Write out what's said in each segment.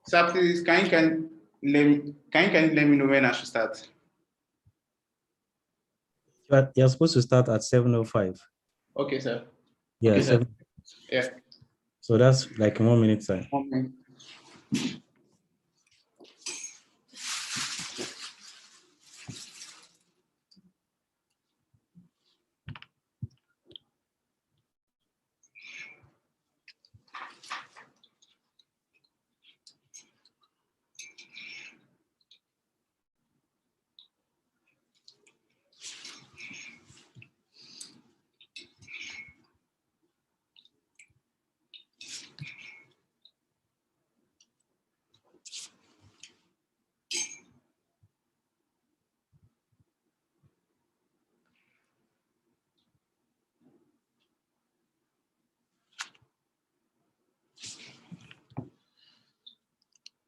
Sir, please, can you let me know when I should start? You're supposed to start at 7:05. Okay, sir. Yeah, okay, sir. 7. Yeah. So that's like 1 minute time. 1 minute.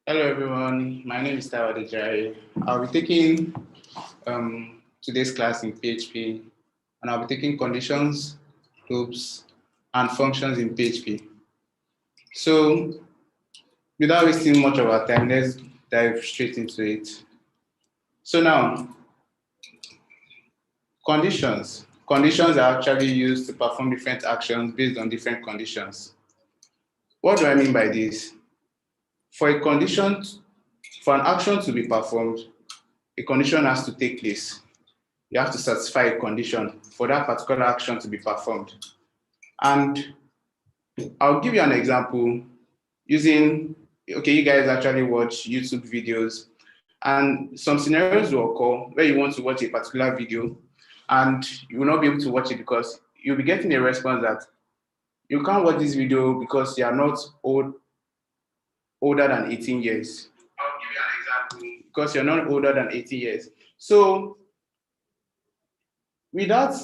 Hello, everyone. My name is Tawa Dejari. I'll be taking today's class in PHP, and I'll be taking conditions, loops, and functions in PHP. So, without wasting much of our time, let's dive straight into it. So now, conditions. Conditions are actually used to perform different actions based on different conditions. What do I mean by this? For an action to be performed, a condition has to take place. You have to satisfy a condition for that particular action to be performed. And I'll give you an example using, okay, you guys actually watch YouTube videos, and some scenarios will occur where you want to watch a particular video and you will not be able to watch it because you'll be getting a response that you can't watch this video because you are not older than 18 years. I'll give you an example. Because you're not older than 18 years. So without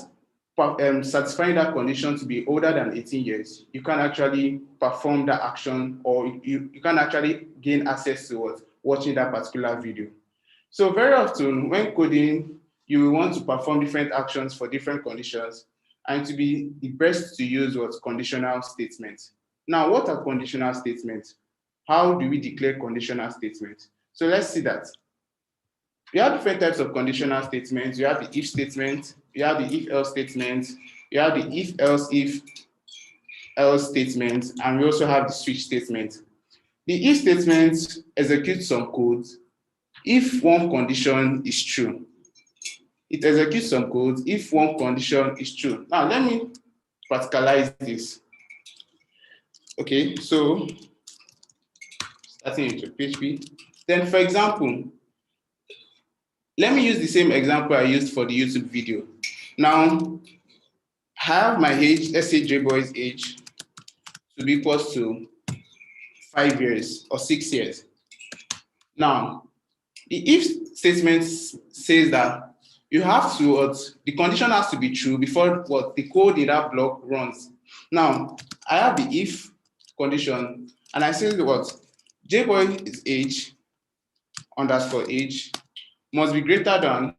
satisfying that condition to be older than 18 years, you can actually perform that action, or you can actually gain access to watching that particular video. So very often when coding, you want to perform different actions for different conditions, and to be the best to use conditional statements. Now, what are conditional statements? How do we declare conditional statements? So let's see that. We have different types of conditional statements. You have the if statement, you have the if-else statement, you have the if-else statement, and we also have the switch statement. The if statement executes some code if one condition is true. It executes some code if one condition is true. Now, let me practicalize this. Okay, so starting into PHP. Then, for example, let me use the same example I used for the YouTube video. Now, I have my age, let's say JBoy's age, to be equal to 5 years or 6 years. Now, the if statement says that you have to, the condition has to be true before the code in that block runs. Now, I have the if condition, and I say JBoy's age underscore age must be greater than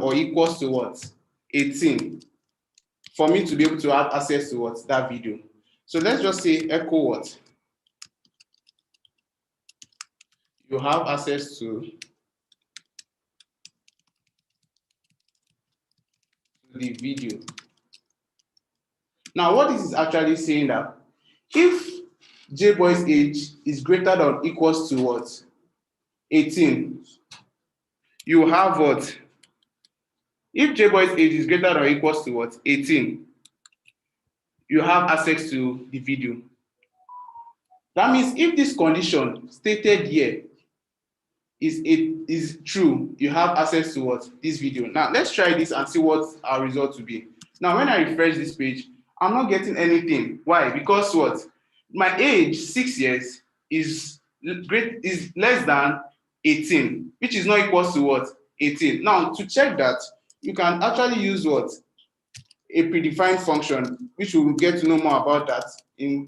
or equals to 18 for me to be able to have access to that video. So let's just say echo you have access to the video. Now, what this is actually saying that if JBoy's age is greater than or equals to 18, you have if JBoy's age is greater than or equals to 18, you have access to the video. That means if this condition stated here is true, you have access to what? This video. Now let's try this and see what our result will be. Now when I refresh this page, I'm not getting anything. Why? Because what? My age, 6 years, is less than 18, which is not equal to what? 18. Now to check that, you can actually use what? A predefined function, which we will get to know more about that in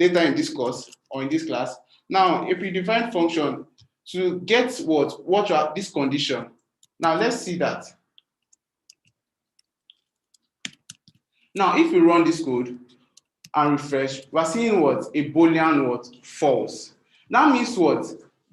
later in this course or in this class. Now, a predefined function to get what are this condition. Now let's see that. Now, if we run this code and refresh, we're seeing what? A Boolean what? False. That means what?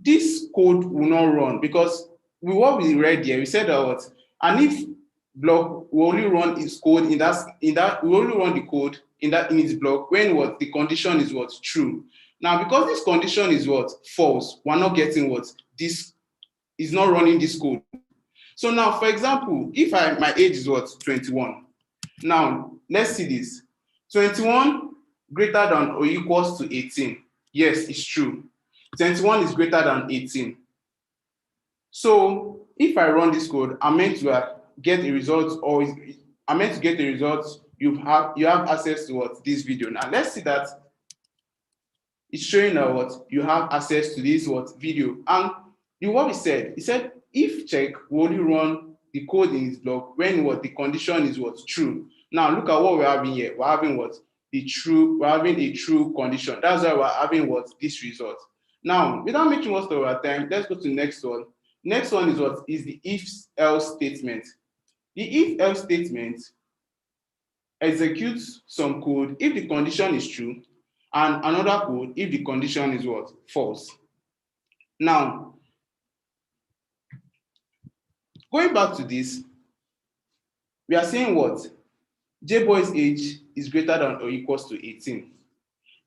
This code will not run because what we read here, we said that what? And if block will only run its code in that we only run the code in its block when what? The condition is what? True. Now, because this condition is what? False, we're not getting what? This is not running this code. So now, for example, if my age is what? 21. Now, let's see this. 21 greater than or equals to 18. Yes, it's true. 21 is greater than 18. So if I run this code, I'm meant to get a result, or I'm meant to get a result. You have access to what? This video. Now let's see that it's showing that what? You have access to this what? Video. And what we said, it said if check will only run the code in its block when what? The condition is what? True. Now look at what we're having here. We're having what? We're having a true condition. That's why we're having what? This result. Now, without making most of our time, let's go to the next one. Next one is what? Is the if-else statement. The if-else statement executes some code if the condition is true, and another code if the condition is what? False. Now, going back to this, we are saying what? J-boy's age is greater than or equals to 18.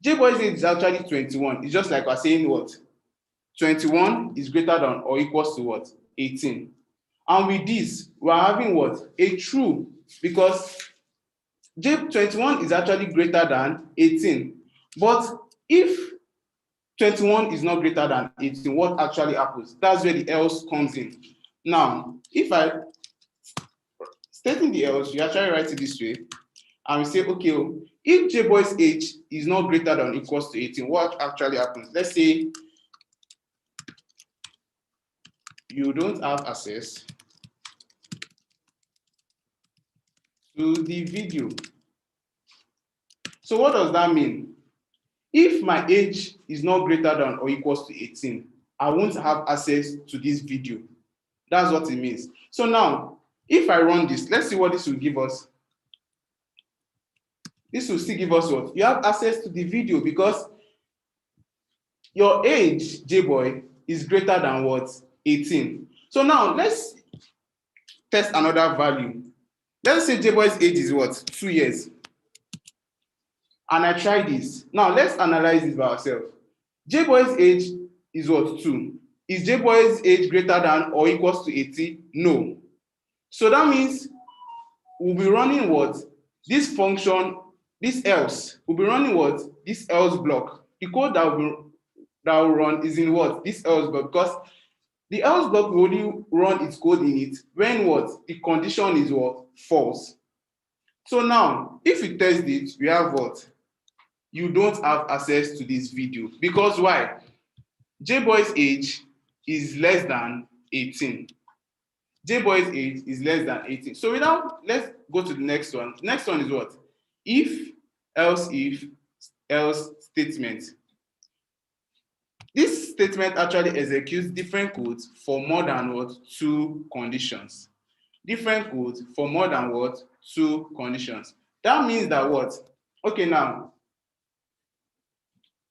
J-boy's age is actually 21. It's just like we're saying what? 21 is greater than or equals to what? 18. And with this, we're having what? A true, because J21 is actually greater than 18. But if 21 is not greater than 18, what actually happens? That's where the else comes in. Now, if I stating the else, you actually write it this way, and we say, okay, if J-boy's age is not greater than or equals to 18, what actually happens? Let's say you don't have access to the video. So what does that mean? If my age is not greater than or equals to 18, I won't have access to this video. That's what it means. So now, if I run this, let's see what this will give us. This will still give us what? You have access to the video because your age, J-boy, is greater than what? 18. So now, let's test another value. Let's say J-boy's age is what? 2 years. And I try this. Now, let's analyze this by ourselves. J-boy's age is what? 2. Is J-boy's age greater than or equals to 18? No. So that means we'll be running what? This function, this else. We'll be running what? This else block. The code that will run is in what? This else block. Because the else block will only run its code in it when what? The condition is what? False. So now, if we test it, we have what? You don't have access to this video. Because why? J-boy's age is less than 18. J-boy's age is less than 18. So now, let's go to the next one. Next one is what? If, else statement. This statement actually executes different codes for more than what? 2 conditions. Different codes for more than what? 2 conditions. That means that what? Okay, now,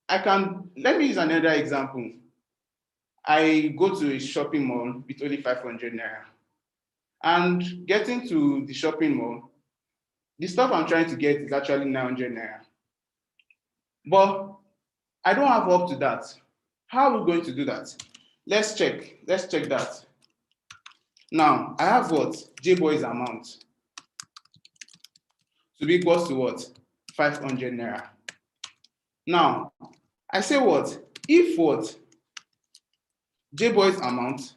let me use another example. I go to a shopping mall with only 500 naira. And getting to the shopping mall, the stuff I'm trying to get is actually 900 naira. But I don't have up to that. How are we going to do that? Let's check that. Now, I have what? J-boy's amount to be equal to what? 500 naira. Now, I say what? If what? JBoy's amount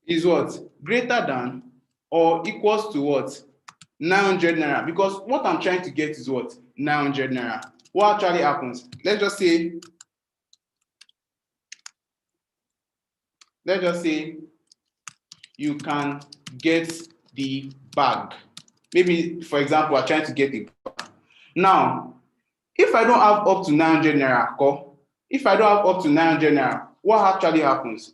is what? Greater than or equals to what? 900 naira. Because what I'm trying to get is what? 900 naira. What actually happens? Let's just say you can get the bag. Maybe, for example, we're trying to get the bag. Now, if I don't have up to 900 naira, if I don't have up to 900 naira, what actually happens?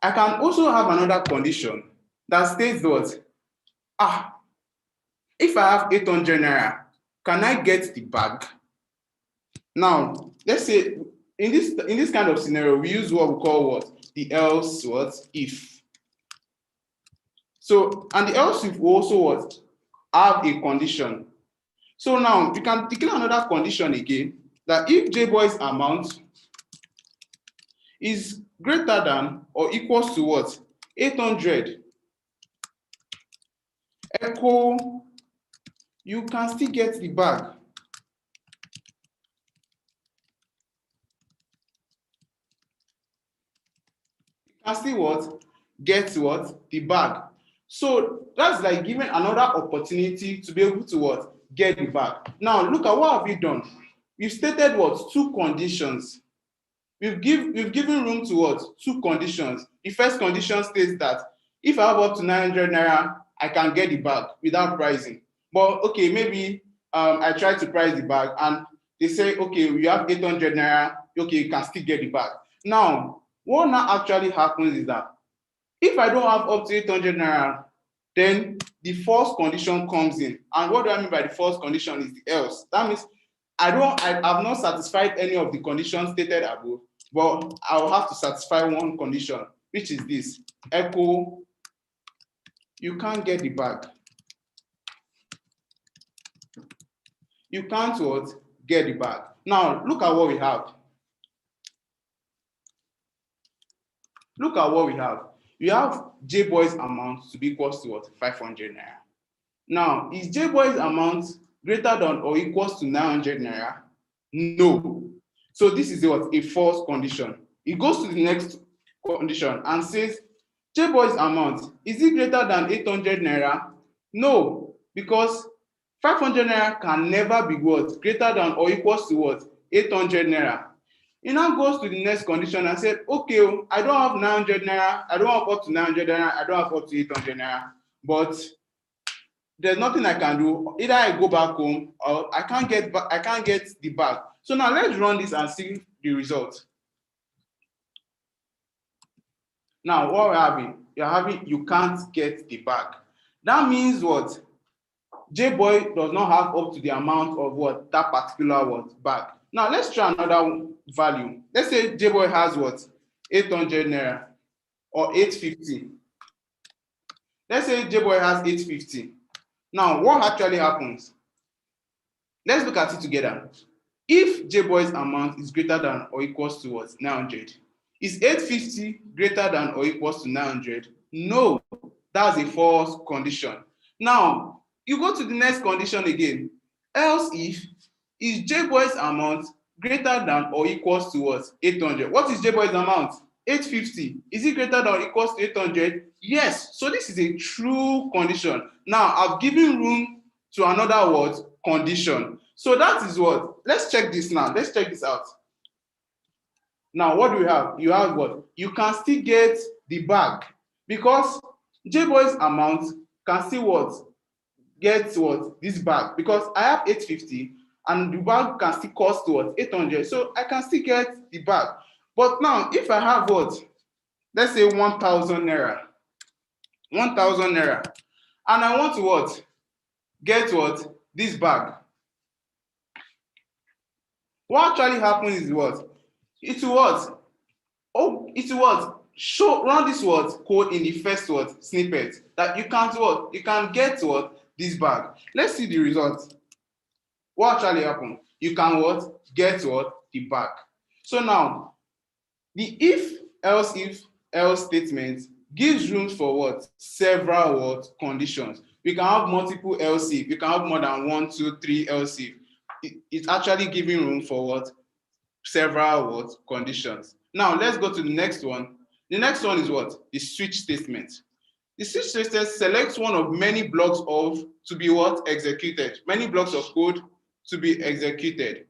I can also have another condition that states what? If I have 800 naira, can I get the bag? Now, let's say in this kind of scenario, we use what we call what? The else what? If. So, and the else if will also what? Have a condition. So now we can declare another condition again, that if JBoy's amount is greater than or equals to what? 800, echo, you can still get the bag. You can still what? Get what? The bag. So that's like giving another opportunity to be able to what? Get the bag. Now look at what have we done? We've stated what? Two conditions. We've given room to what? Two conditions. The first condition states that if I have up to 900 naira, I can get the bag without pricing. But okay, maybe I try to price the bag and they say, okay, we have 800 naira, okay, you can still get the bag. Now, what now actually happens is that if I don't have up to 800 naira, then the first condition comes in. And what do I mean by the first condition is the else. That means I have not satisfied any of the conditions stated above, but I will have to satisfy one condition, which is this: echo, you can't get the bag. You can't what? Get the bag. Now look at what we have. Look at what we have. We have JBoy's amount to be equals to what? 500 naira. Now, is JBoy's amount greater than or equals to 900 naira? No. So this is what? A false condition. It goes to the next condition and says, JBoy's amount, is it greater than 800 naira? No, because 500 naira can never be what? Greater than or equals to what? 800 naira. It now goes to the next condition and said, okay, I don't have 900 naira, I don't have up to 900 naira, I don't have up to 800 naira, but there's nothing I can do. Either I go back home or I can't get the bag. So now let's run this and see the result. Now what we're having, you can't get the bag. That means what? JBoy does not have up to the amount of what? That particular what? Bag. Now let's try another value. Let's say JBoy has what? 800 naira or 850. Let's say JBoy has 850. Now, what actually happens? Let's look at it together. If JBoy's amount is greater than or equals to what? 900. Is 850 greater than or equals to 900? No, that's a false condition. Now, you go to the next condition again. Else if, is JBoy's amount greater than or equals to what? 800. What is JBoy's amount? 850. Is it greater than or equals to 800? Yes. So this is a true condition. Now I've given room to another word, condition. So that is what? Let's check this now. Let's check this out. Now what do we have? You have what? You can still get the bag because JBoy's amount can still what? Get what? This bag because I have 850 and the bag can still cost what? 800. So I can still get the bag. But now, if I have what? Let's say 1,000 naira. 1,000 naira. And I want to what? Get what? This bag. What actually happens is what? It will what? Oh, it will what? Run this what? Code in the first what? Snippet. That you can't what? You can get what? This bag. Let's see the result. What actually happened? You can what? Get what? The bag. So now, the if else statement gives room for what? Several what? Conditions. We can have multiple else if. We can have more than 1, 2, 3 else if. It's actually giving room for what? Several what? Conditions. Now let's go to the next one. The next one is what? The switch statement. The switch statement selects one of many blocks of to be what? Executed. Many blocks of code to be executed.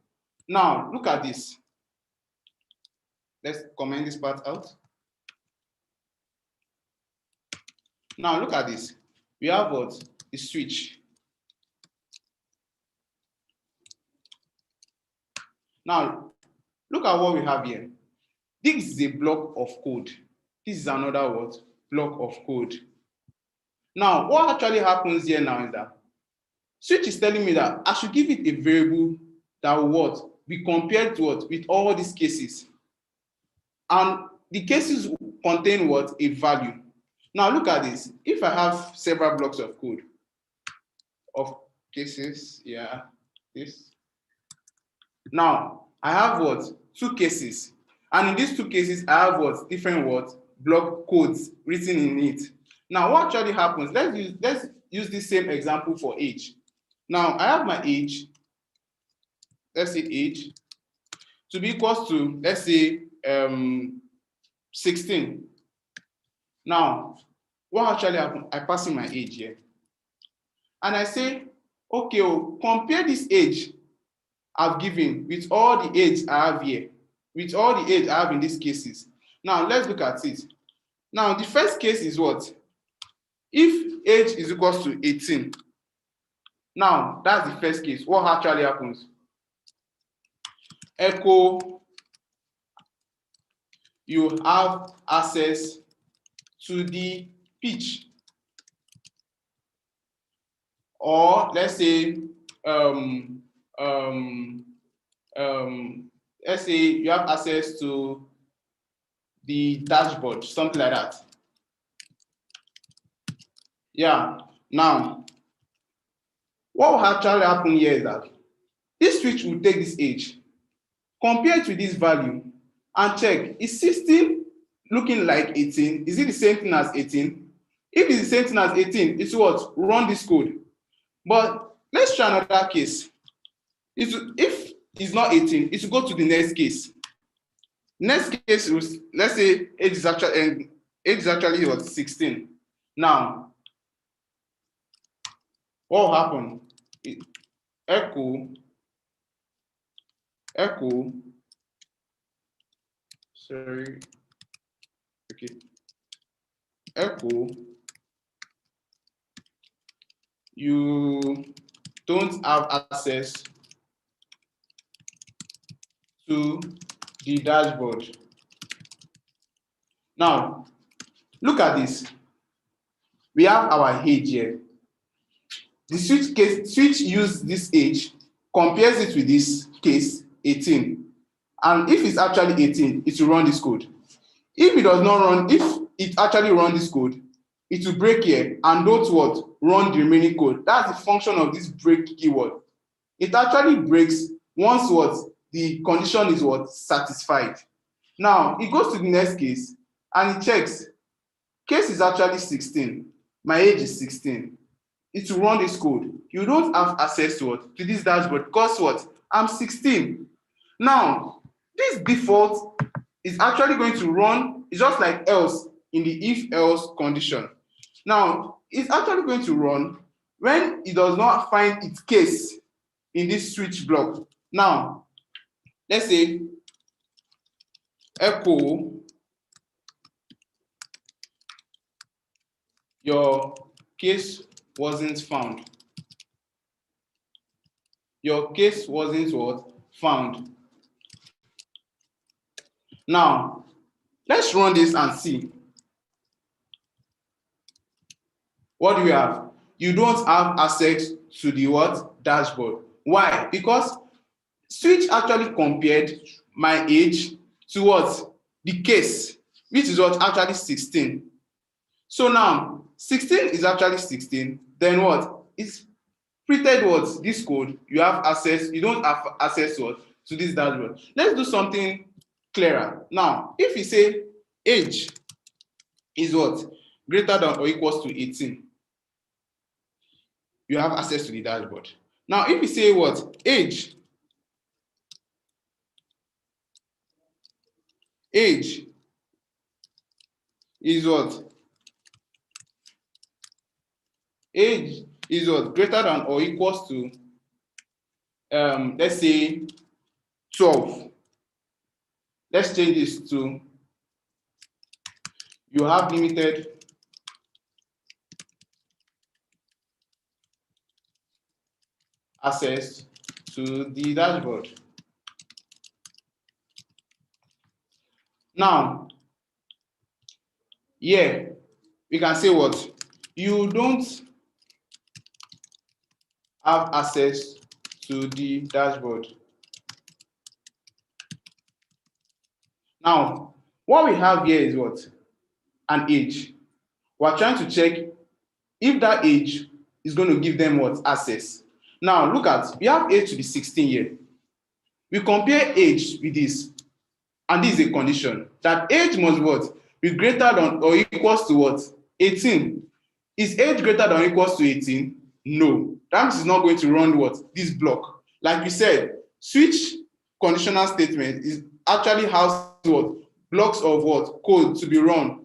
Now look at this. Let's comment this part out. Now look at this. We have what? The switch. Now look at what we have here. This is a block of code. This is another what? Block of code. Now what actually happens here now is that switch is telling me that I should give it a variable that will what? Be compared to what? With all these cases. And the cases contain what? A value. Now look at this. If I have several blocks of code of cases, yeah, this. Now I have what? 2 cases. And in these 2 cases, I have what? Different what? Block codes written in it. Now what actually happens? Let's use this same example for age. Now I have my age, let's say age, to be equals to, let's say 16. Now, what actually happened? I pass in my age here. And I say, okay, compare this age I've given with all the age I have here, with all the age I have in these cases. Now, let's look at it. Now, the first case is what? If age is equals to 18. Now, that's the first case. What actually happens? Echo, you have access to the pitch. Or let's say, let's say you have access to the dashboard, something like that. Yeah, now, what will actually happen here is that this switch will take this age, compare it with this value, and check, is 16 looking like 18? Is it the same thing as 18? If it's the same thing as 18, it's what? Run this code. But let's try another case. If it's not 18, it will go to the next case. Next case was, let's say age is actually what? 16. Now, what will happen? Echo, sorry, okay, echo, you don't have access to the dashboard. Now, look at this. We have our age here. The switch use this age, compares it with this case, 18. And if it's actually 18, it will run this code. If it does not run, if it actually run this code, it will break here and don't what? Run the remaining code. That's the function of this break keyword. It actually breaks once what? The condition is what? Satisfied. Now, it goes to the next case and it checks. Case is actually 16. My age is 16. It will run this code. You don't have access to what? To this dashboard because what? I'm 16. Now, this default is actually going to run, it's just like else in the if-else condition. Now, it's actually going to run when it does not find its case in this switch block. Now, let's say echo your case wasn't found. Your case wasn't what? Found. Now, let's run this and see. What do we have? You don't have access to the what? Dashboard. Why? Because switch actually compared my age to what? The case, which is what? Actually 16. So now, 16 is actually 16. Then what? It's printed what? This code. You have access. You don't have access to what? To this dashboard. Let's do something clearer. Now, if you say age is what? Greater than or equals to 18. you have access to the dashboard. Now, if we say what? Age is what? Age is what? Greater than or equals to, let's say 12. Let's change this to, you have limited access to the dashboard. Now, here we can say what? You don't have access to the dashboard. Now, what we have here is what? An age. We're trying to check if that age is going to give them what? Access. Now, look at, we have age to be 16 here. We compare age with this, and this is a condition that age must what? Be greater than or equals to what? 18. Is age greater than or equals to 18? No. That is not going to run what? This block. Like we said, switch conditional statement is actually has what? Blocks of what? Code to be run.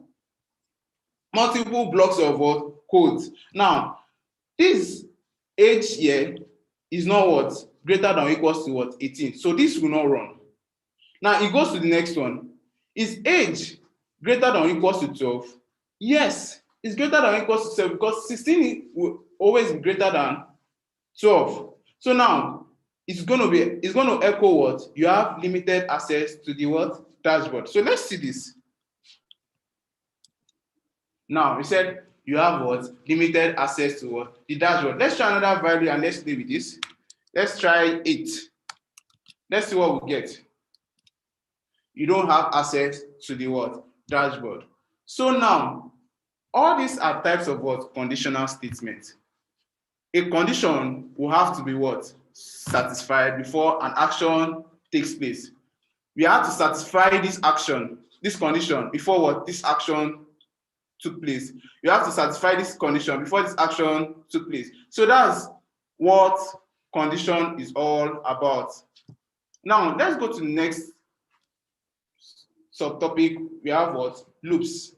Multiple blocks of what? Codes. Now, this age here is not what? Greater than or equals to what? 18. So this will not run. Now it goes to the next one. Is age greater than or equals to 12? Yes, it's greater than or equals to 7 because 16 will always be greater than 12. So now it's going to echo what? You have limited access to the what? Dashboard. So let's see this. Now we said you have what? Limited access to what? The dashboard. Let's try another value and let's play with this. Let's try 8. Let's see what we get. You don't have access to the what? Dashboard. So now, all these are types of what? Conditional statements. A condition will have to be what? Satisfied before an action takes place. We have to satisfy this action, this condition, before what? This action took place. You have to satisfy this condition before this action took place. So that's what condition is all about. Now, let's go to the next subtopic. We have what? Loops.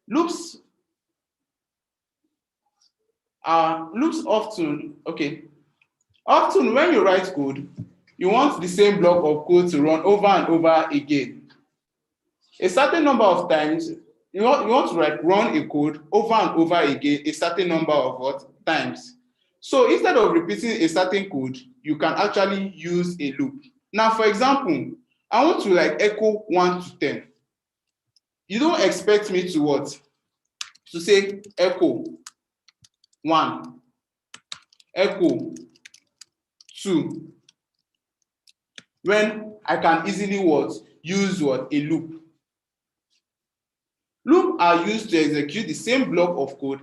Loops often, okay. Often when you write code, you want the same block of code to run over and over again. A certain number of times, you want to run a code over and over again a certain number of what? Times. So instead of repeating a certain code, you can actually use a loop. Now, for example, I want to echo 1 to 10. You don't expect me to what? To say echo 1, echo 2, when I can easily what? Use what? A loop. Loops are used to execute the same block of code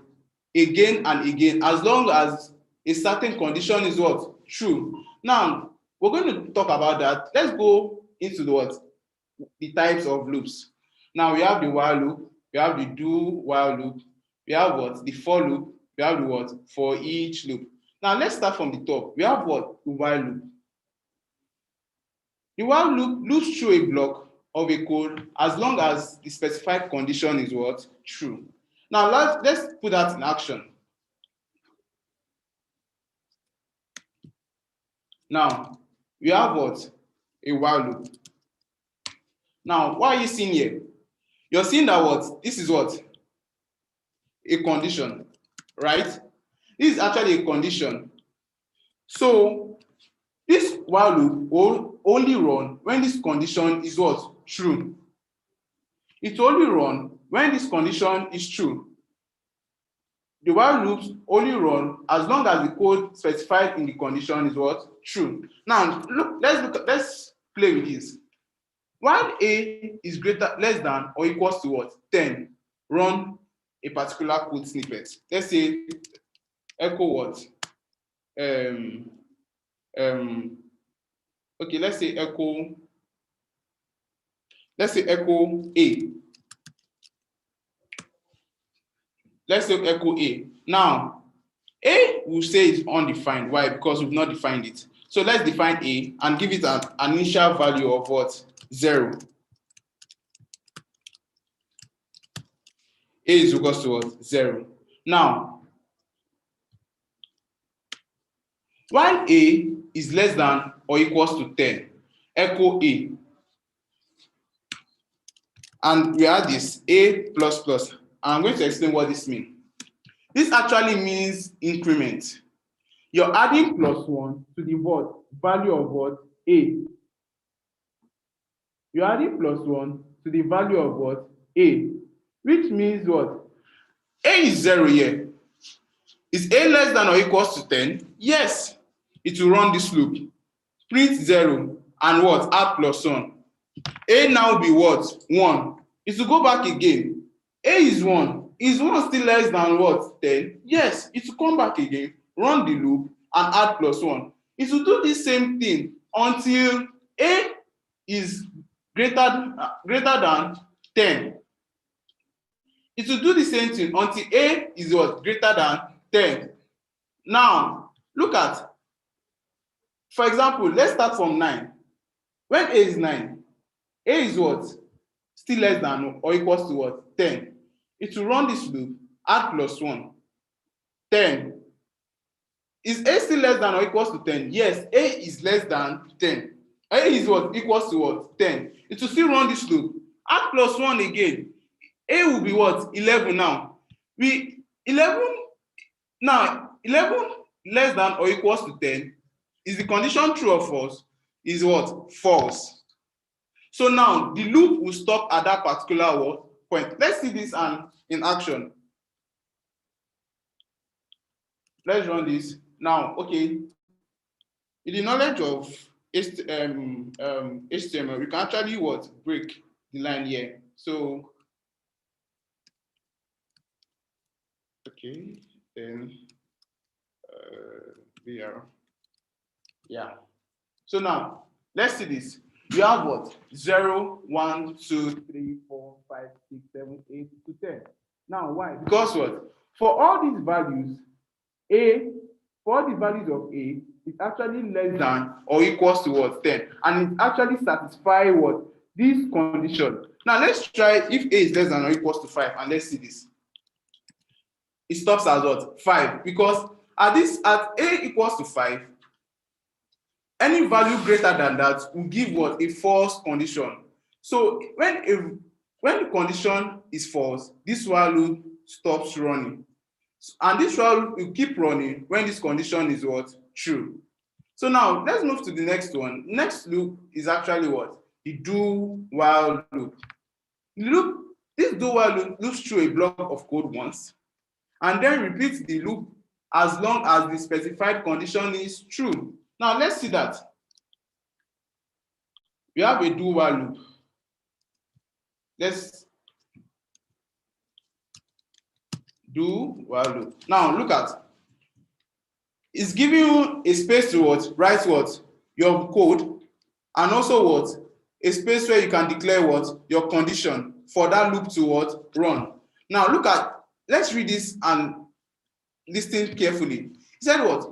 again and again as long as a certain condition is what? True. Now, we're going to talk about that. Let's go into the types of loops. Now we have the while loop, we have the do while loop, we have what? The for loop, we have the what? For each loop. Now let's start from the top. We have what? The while loop. The while loop loops through a block of a code as long as the specified condition is what? True. Now let's put that in action. Now we have what? A while loop. Now what are you seeing here? You're seeing that what? This is what? A condition, right? This is actually a condition. So this while loop will only run when this condition is what? True. It will only run when this condition is true. The while loops only run as long as the code specified in the condition is what? True. Now let's play with this. While a is less than or equals to what? 10, run a particular code snippet. Let's say echo what? Okay, let's say echo A. Let's say echo A. Now, A will say is undefined. Why? Because we've not defined it. So let's define A and give it an initial value of what? 0. A is equals to what? 0. Now, while A is less than or equals to 10, echo A. And we add this A plus plus. I'm going to explain what this means. This actually means increment. You're adding plus 1 to the what? Value of what? A. You're adding plus 1 to the value of what? A. Which means what? A is 0 here. Is A less than or equals to 10? Yes. It will run this loop. Print 0 and what? Add plus 1. A now be what? 1. It will go back again. A is 1. Is 1 still less than what? 10? Yes. It will come back again, run the loop, and add plus 1. It will do the same thing until A is greater than 10. It will do the same thing until A is what? Greater than 10. Now, look at, for example, let's start from 9. When A is 9, A is what? Still less than or equals to what? 10. It will run this loop, add plus 1. 10. Is A still less than or equals to 10? Yes, A is less than 10. A is what? Equals to what? 10. It will still run this loop, add plus 1 again. A will be what? 11 now. 11 less than or equals to 10. Is the condition true or false? Is what? False. So now the loop will stop at that particular what? Point. Let's see this in action. Let's run this. Now, okay. In the knowledge of HTML, we can actually what? Break the line here. So, okay, then VR. Yeah. So now, let's see this. You have what? 0, 1, 2, 3, 4, 5, 6, 7, 8 to 10. Now, why? Because what? For all these values, for all the values of A, it's actually less than or equals to what? 10. And it actually satisfies what? This condition. Now, let's try if A is less than or equals to 5, and let's see this. It stops at what? 5. Because at A equals to 5, any value greater than that will give what? A false condition. So when the condition is false, this while loop stops running. And this while loop will keep running when this condition is what? True. So now let's move to the next one. Next loop is actually what? The do while loop. This do while loop loops through a block of code once and then repeats the loop as long as the specified condition is true. Now let's see that. We have a do while loop. Let's do while loop. Now look at, it's giving you a space to what? Write what? Your code, and also what? A space where you can declare what? Your condition for that loop to what? Run. Now look at, let's read this and listen carefully. He said what?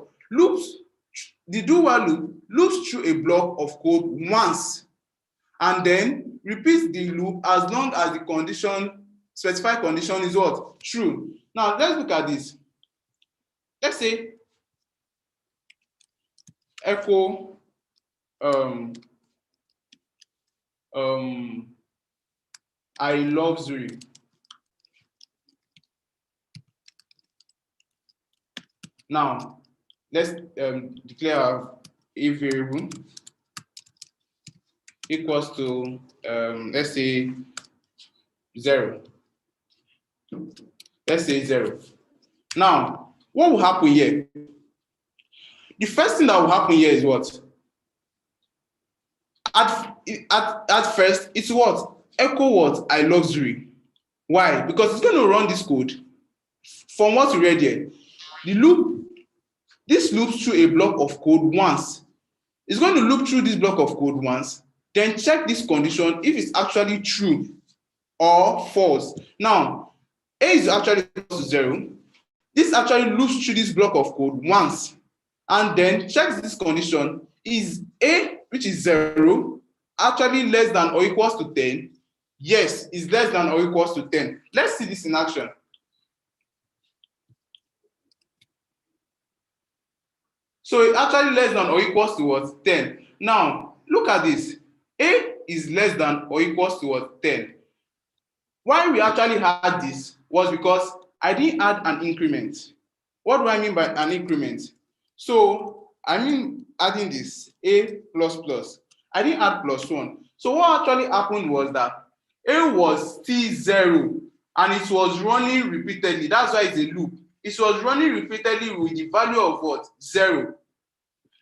The do while loop loops through a block of code once and then repeats the loop as long as the specified condition is what? True. Now let's look at this. Let's say echo I love Zuri. Now let's declare a variable equals to let's say 0. Let's say 0. Now, what will happen here? The first thing that will happen here is what? At first, it's what? Echo what? I love Zuri. Why? Because it's going to run this code. From what we read here, this loops through a block of code once. It's going to loop through this block of code once, then check this condition if it's actually true or false. Now, A is actually equal to 0. this actually loops through this block of code once and then checks this condition. Is A, which is 0, actually less than or equals to 10? Yes, is less than or equals to 10. Let's see this in action. So it's actually less than or equals to what? 10. Now, look at this. A is less than or equals to what? 10. Why we actually had this was because I didn't add an increment. What do I mean by an increment? So I mean adding this A plus plus. I didn't add plus 1. So what actually happened was that A was still 0 and it was running repeatedly. That's why it's a loop. It was running repeatedly with the value of what? 0.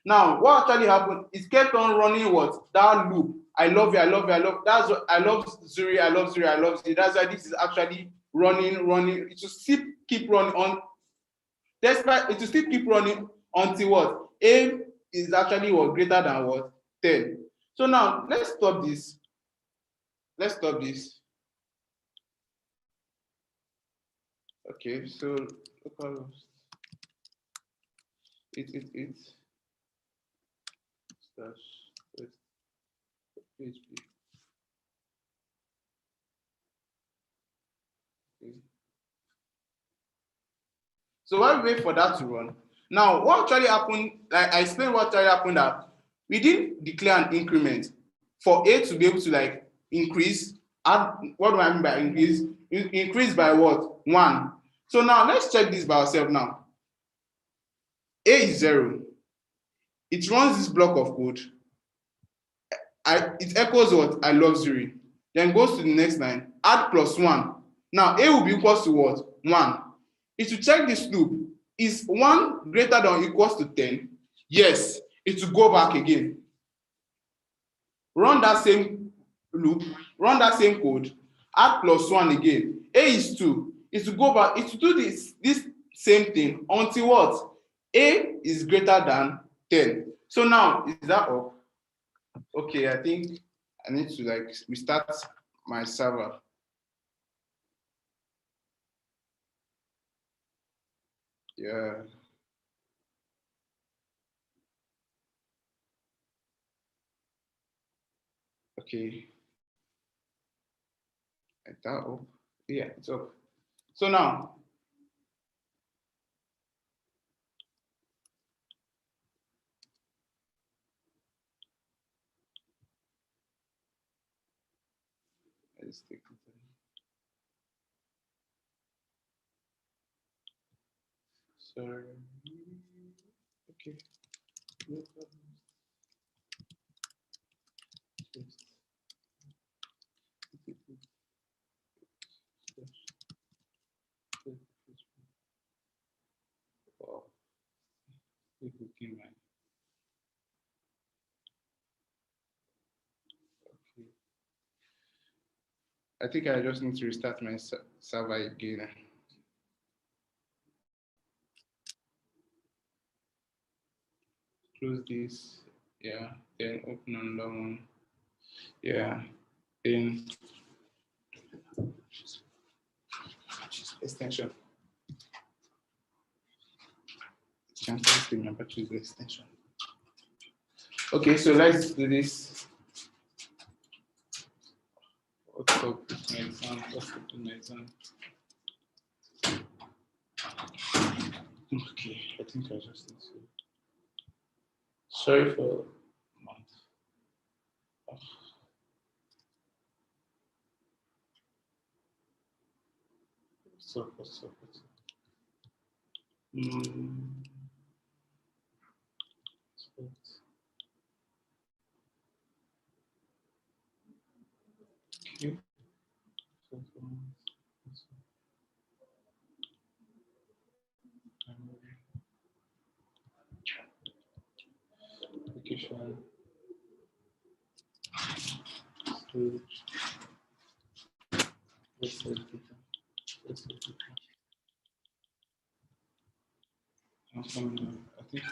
Now, what actually happened? It kept on running what? That loop. I love you, I love you, I love. That's what I love Zuri, I love Zuri, I love Zuri. That's why this is actually running. It will still keep running on. Despite it will still keep running until what? A is actually what greater than what? 10. So now let's stop this. Let's stop this. Okay, so localhost 888 slash PHP. Okay. So while we wait for that to run, now what actually happened, like I explained what actually happened, that we didn't declare an increment for A to be able to like increase. Add, what do I mean by increase? Increase by what? 1. So now let's check this by ourselves now. A is 0. It runs this block of code. It echoes what? I love Zuri. Then goes to the next line, add plus 1. Now A will be equals to what? 1. It will check this loop. Is 1 greater than or equals to 10? Yes. It will go back again. Run that same loop, run that same code, add plus 1 again. A is 2. It will go back, it will do this same thing until what? A is greater than 10. So now, is that up? Okay, I think I need to like restart my server. Yeah. Okay. Is that up? Yeah, it's up. So now, let's take it. Sorry. Okay. Wow. Okay. I think I just need to restart my server again. Close this. Yeah. Then open another one. Yeah. Then extension. Can't remember to use the extension. Okay, so let's do this. What's up with my exam? What's up with my exam? Okay, I think I just need to. Sorry for month. Oh. So. Okay. Application. Storage. I think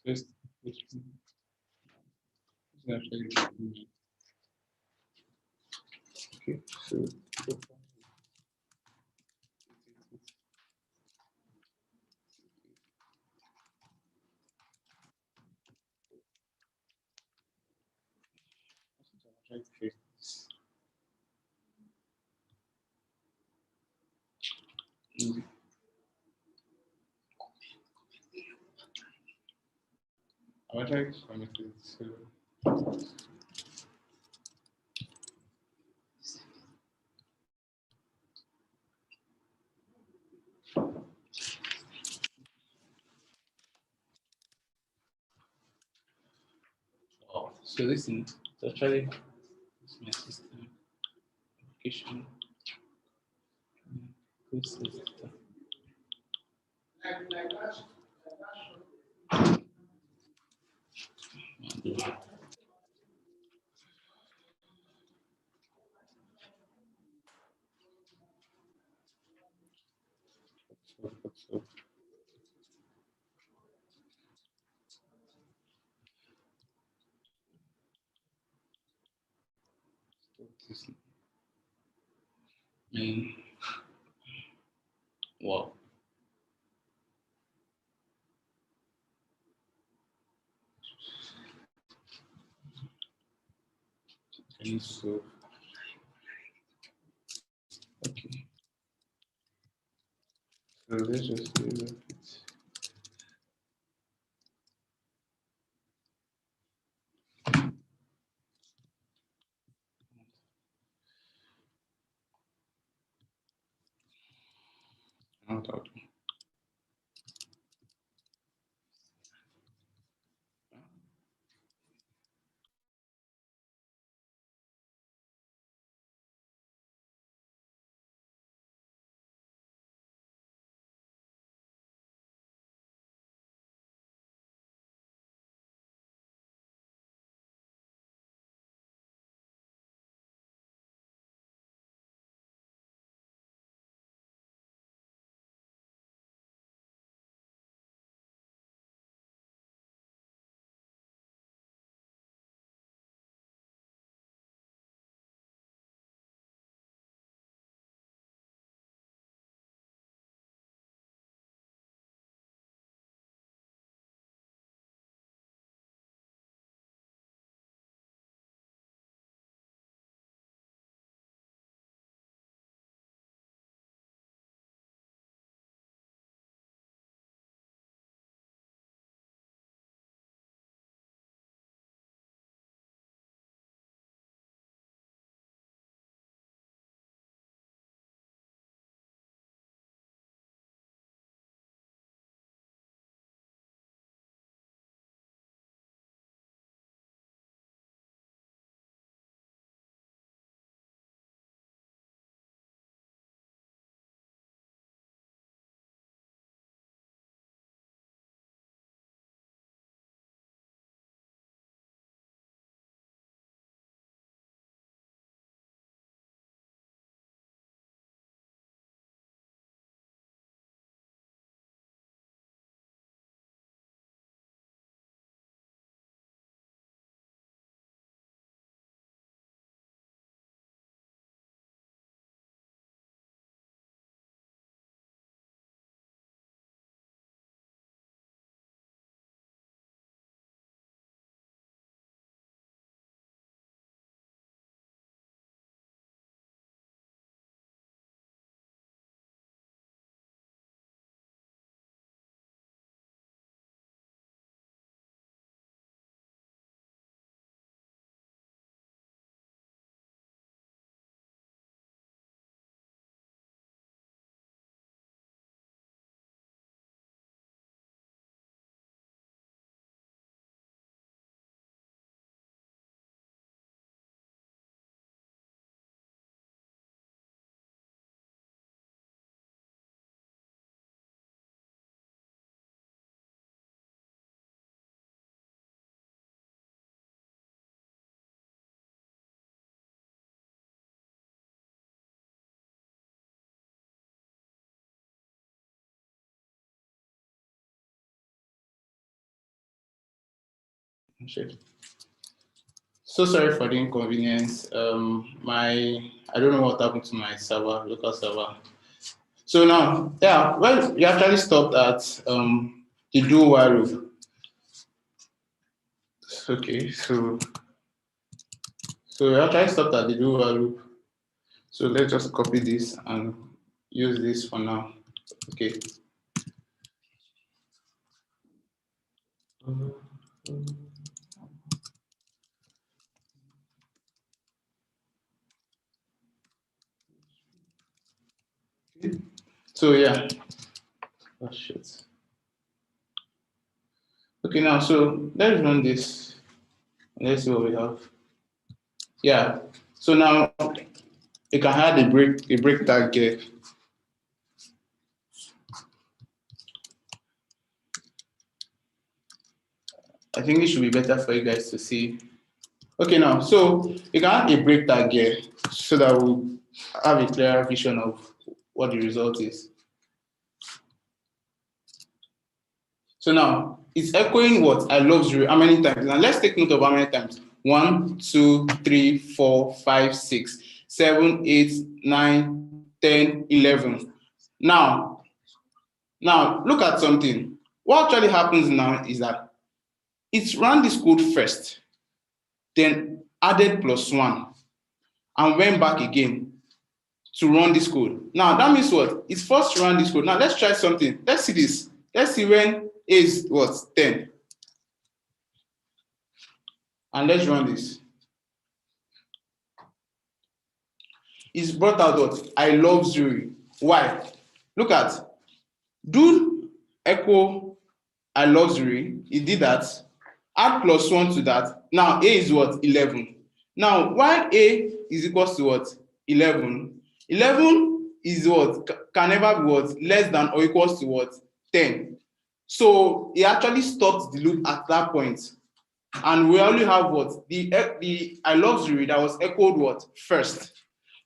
first actually okay, so I'll try to connect it to so listen, it's actually my system application. Good system. Wow. Okay, so okay. So let's just leave it. Not out. Shit. So sorry for the inconvenience. I don't know what happened to my server, local server. So now, yeah, well, we actually stopped at the do while loop. Okay, so we actually stopped at the do while loop. So let's just copy this and use this for now. Okay. So yeah. Oh shit. Okay, now so let's run this. Let's see what we have. Yeah. So now you can add a break tag here. I think it should be better for you guys to see. Okay, now so you can add a break tag here so that we'll have a clearer vision of what the result is. So now it's echoing what I love 0 how many times? Now let's take note of how many times. 1, 2, 3, 4, 5, 6, 7, 8, 9, 10, 11. Now look at something. What actually happens now is that it's run this code first, then added +1 and went back again to run this code. Now that means what? It's first to run this code. Now let's try something. Let's see this. Let's see when A is what? 10. And let's run this. It's brought out what? I love 0. Why? Look at do echo I love 0. It did that. Add +1 to that. Now A is what? 11. Now while A is equals to what? 11. 11 is what? Can never be what? Less than or equals to what? 10. So it actually stopped the loop at that point. And we only have what? The I love 0 that was echoed what? First.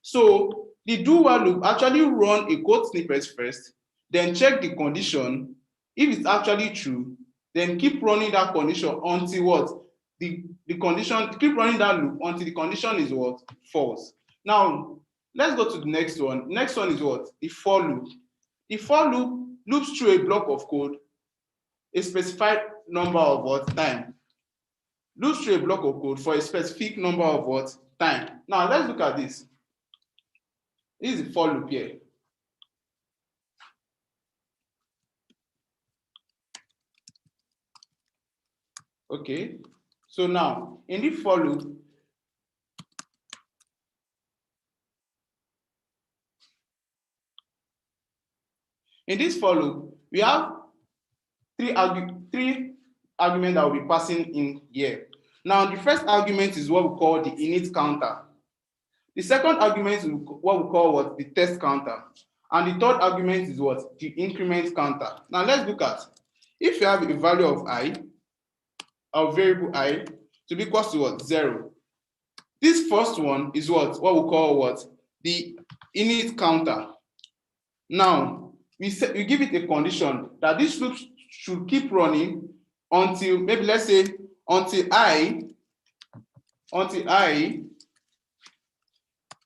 So the do while loop actually run a code snippet first, then check the condition. If it's actually true, then keep running that condition until what? The condition, keep running that loop until the condition is what? False. Now, let's go to the next one. Next one is what? The for loop. The for loop loops through a block of code, a specified number of what? Time. Loops through a block of code for a specific number of what? Time. Now, let's look at this. This is the for loop here. Okay, so now in the for loop, in this for loop, we have three arguments that will be passing in here. Now, the first argument is what we call the init counter. The second argument is what we call what? The test counter. And the third argument is what? The increment counter. Now, let's look at, if you have a value of I, a variable I, to be equal to what? 0. This first one is what we call what? The init counter. Now, we give it a condition that this loop should keep running until, maybe let's say, until I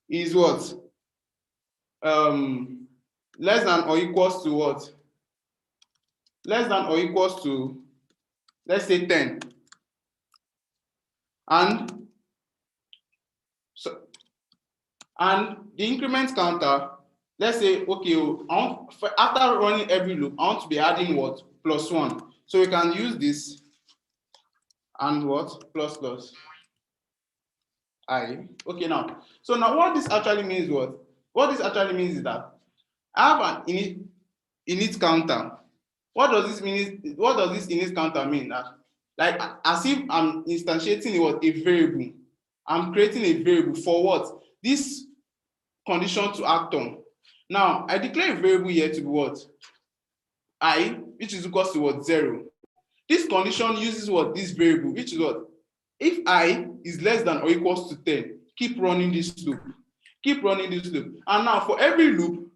is what? Less than or equals to what? Less than or equals to, let's say 10. And the increment counter, let's say, okay, after running every loop, I want to be adding what? +1. So we can use this and what? Plus I. Okay, now. So now what this actually means what? What this actually means is that I have an init counter. What does this mean? What does this init counter mean? Like as if I'm instantiating what? A variable. I'm creating a variable for what? This condition to act on. Now, I declare a variable here to be what? I, which is equal to what? 0. This condition uses what? This variable, which is what? If I is less than or equals to 10, keep running this loop. Keep running this loop. And now for every loop,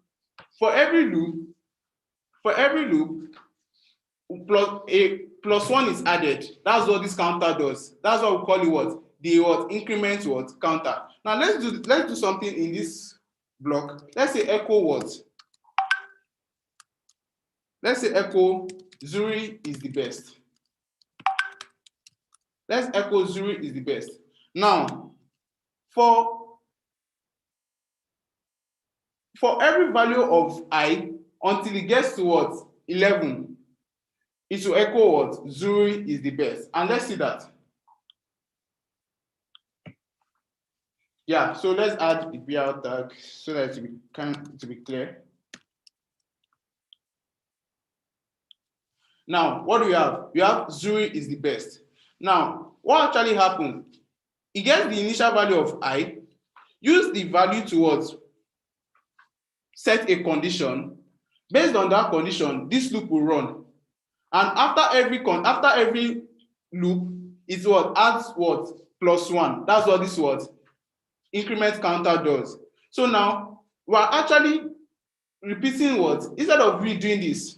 +1 is added. That's what this counter does. That's what we call it what? the what increment what counter. Now let's do something in this block. Let's say echo what? Let's say echo Zuri is the best. Let's echo Zuri is the best. Now, for every value of I until it gets to what 11, it will echo what Zuri is the best. And let's see that. Yeah, so let's add the BR tag so that to be clear. Now, what do we have? We have Zuri is the best. Now, what actually happened? It gets the initial value of I, use the value towards set a condition. Based on that condition, this loop will run. And after every loop, it what adds what +1. That's what this what increment counter does. So now we are actually repeating what instead of redoing this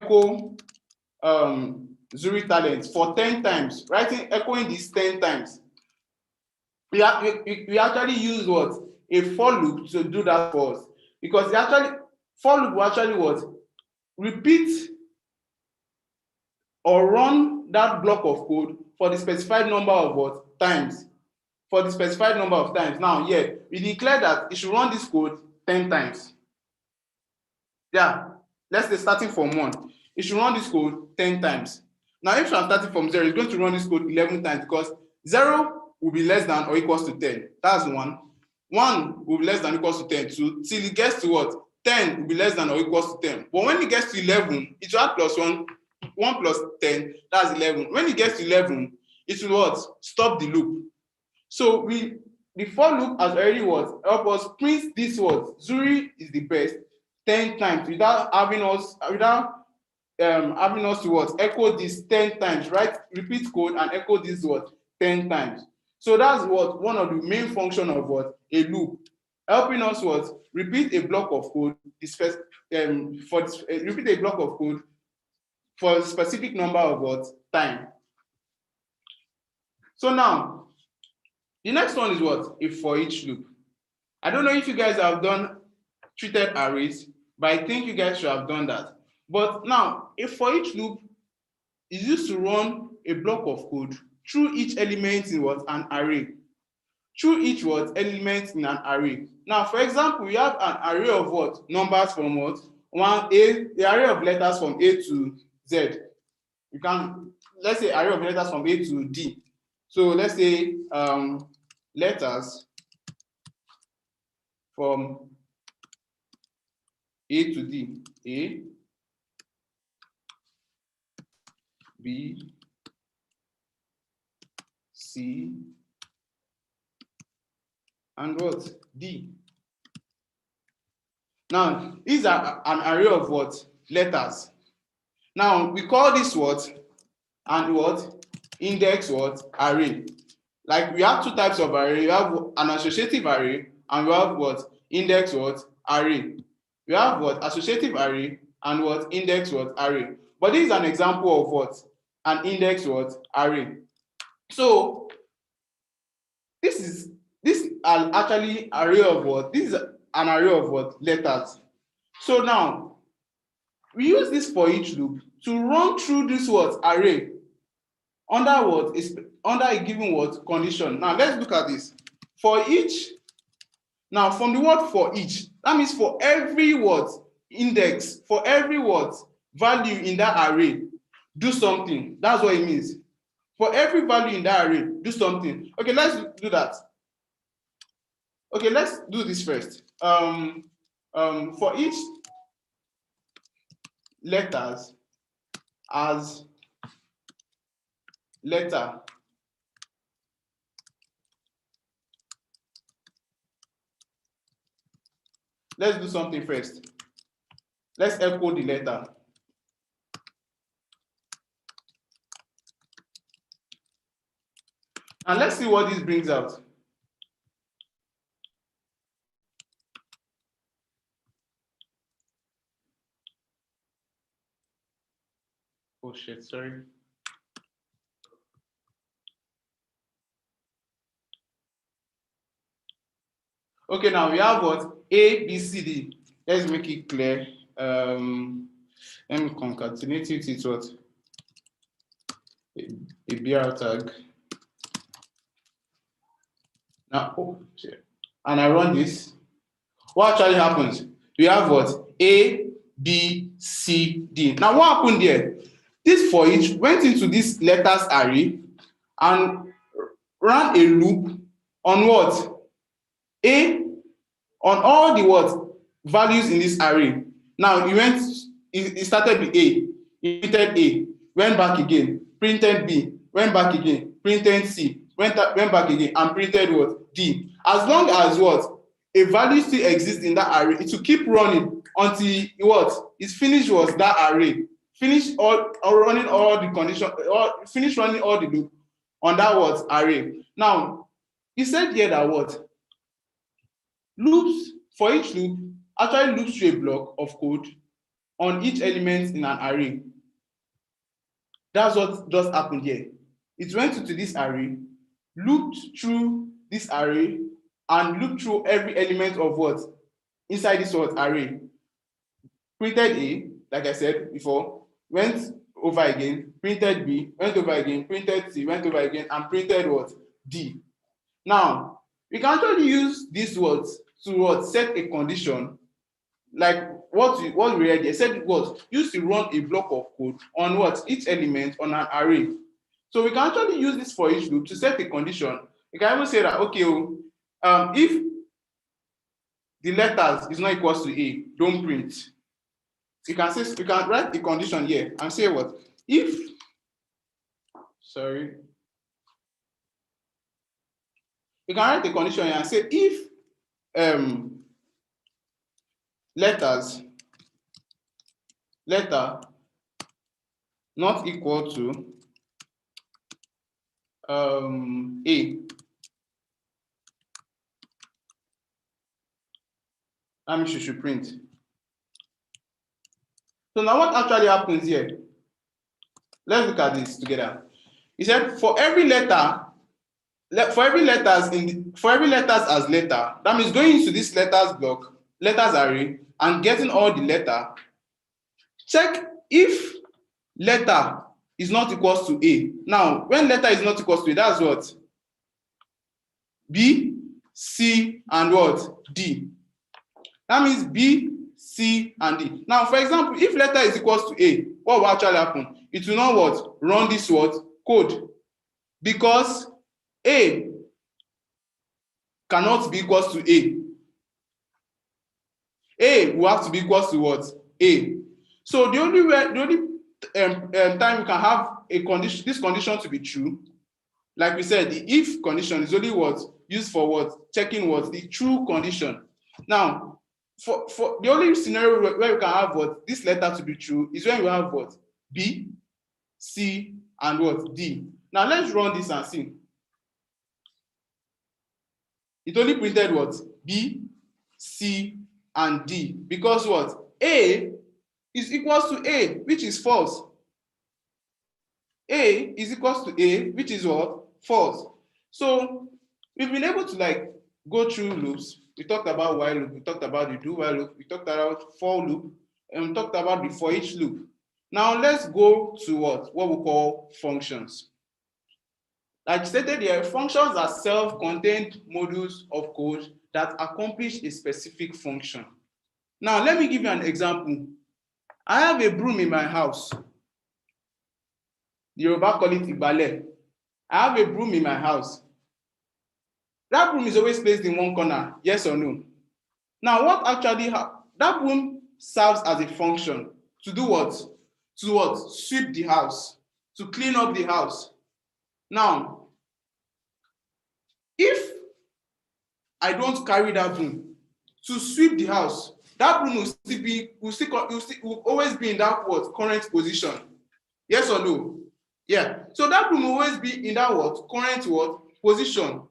echo Zuri talent for 10 times, echoing this 10 times. We actually use what a for loop to do that for us, because for loop will actually what repeat or run that block of code for the specified number of what times. For the specified number of times. Now, yeah, we declare that it should run this code 10 times. Yeah, let's say starting from 1. It should run this code 10 times. Now, if I'm starting from 0, it's going to run this code 11 times because 0 will be less than or equals to 10. That's 1. 1 will be less than or equals to 10. So till it gets to what? 10 will be less than or equals to 10. But when it gets to 11, it will add +1. 1 plus 10, that's 11. When it gets to 11, it will what? Stop the loop. So the for loop has already what? Help us print this what? Zuri is the best 10 times without having us to what? Echo this 10 times, right? Repeat code and echo this what? 10 times. So that's what one of the main function of what? A loop. Helping us what? Repeat a block of code, repeat a block of code for a specific number of what? Time. So now, the next one is what? A for each loop. I don't know if you guys have done treated arrays, but I think you guys should have done that. But now, a for each loop is used to run a block of code through each element in what? An array. Through each what? Element in an array. Now, for example, we have an array of what? Numbers from what? The array of letters from A to Z. Let's say array of letters from A to D. So let's say letters from A to D. A, B, C, and what? D. Now, these are an array of what? Letters. Now, we call this what? And what? Index what? Array. Like we have two types of array. We have an associative array and we have what? Index what? Array. We have what? Associative array and what? Index what? Array. But this is an example of what? An index what? Array. So this is actually array of what? This is an array of what? Letters. So now we use this for each loop to run through this what? Array under what? Under a given what? Condition. Now let's look at this. For each. Now from the word for each, that means for every what? Index, for every what? Value in that array, do something. That's what it means. For every value in that array, do something. Okay, let's do that. Okay, let's do this first. For each letters as letter, let's do something first. Let's echo the letter. And let's see what this brings out. Oh shit, sorry. Okay, now we have what? A, B, C, D. Let's make it clear. Let me concatenate it. It's what? A BR tag. Now, oh, and I run this. What actually happens? We have what? A, B, C, D. Now, what happened there? This for each went into this letters array and ran a loop on what? A, on all the what? Values in this array. Now, it started with A, it printed A, went back again, printed B, went back again, printed C, went back again, and printed what? D. As long as what? A value still exists in that array, it will keep running until what? It's finished was that array. Finish running all the condition, or finish running all the loop on that what? Array. Now, he said here that what? Loops, for each loop, actually loops through a block of code on each element in an array. That's what just happened here. It went into this array, looped through this array, and looped through every element of what? Inside this what? Array. Printed A, like I said before, went over again, printed B, went over again, printed C, went over again, and printed what? D. Now, we can actually use these words to what? Set a condition, like what we read here. Said what? Used to run a block of code on what? Each element on an array. So we can actually use this for each loop to set a condition. We can even say that, okay, if the letters is not equals to A, don't print. You can say, you can write a condition here and say what? If, sorry, you can write a condition here and say if letter not equal to A, that means you should print. So now what actually happens here? Let's look at this together. He said for every letters as letter, that means going into this letters block, letters array, and getting all the letter, check if letter is not equals to A. Now, when letter is not equals to A, that's what? B, C, and what? D. That means B, C, and D. Now, for example, if letter is equals to A, what will actually happen? It will not what? Run this what? Code. Because A cannot be equals to A. A will have to be equals to what? A. So the only time we can have a condition, this condition to be true, like we said, the if condition is only what? Used for what? Checking what? The true condition. Now, for the only scenario where we can have what? This letter to be true is when we have what? B, C, and what? D. Now let's run this and see. It only printed what? B, C, and D. Because what? A is equals to A, which is false. A is equals to A, which is what? False. So we've been able to like go through loops. We talked about while loop, we talked about the do while loop, we talked about for loop, and we talked about the for each loop. Now let's go to what we call functions. Like stated here, functions are self-contained modules of code that accomplish a specific function. Now let me give you an example. I have a broom in my house. The Yoruba call it ibale. I have a broom in my house. That broom is always placed in one corner, yes or no? Now, what actually that broom serves as a function to do what? To what? Sweep the house, to clean up the house. Now, if I don't carry that broom to sweep the house, that broom will always be in that what? Current position. Yes or no? Yeah. So that broom will always be in that what? Current what? Position.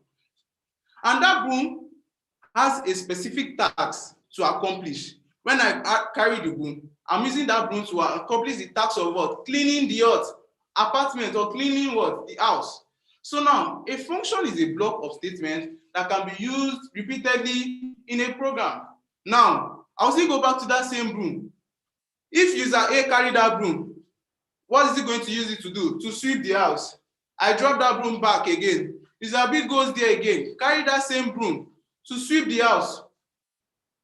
And that broom has a specific task to accomplish. When I carry the broom, I'm using that broom to accomplish the task of what? Cleaning the apartment or cleaning what? The house. So now, a function is a block of statements that can be used repeatedly in a program. Now, I'll still go back to that same broom. If user A carry that broom, what is he going to use it to do? To sweep the house. I drop that broom back again. User B goes there again, carry that same broom to sweep the house.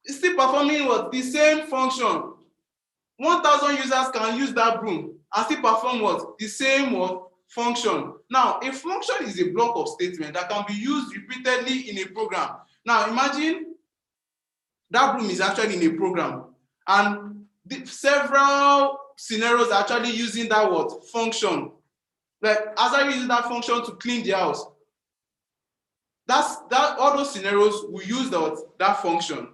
It's still performing what? The same function. 1,000 users can use that broom and still perform what? The same what? Function. Now, a function is a block of statement that can be used repeatedly in a program. Now, imagine that broom is actually in a program and several scenarios are actually using that what? Function. Like, as I use that function to clean the house, all those scenarios will use that function,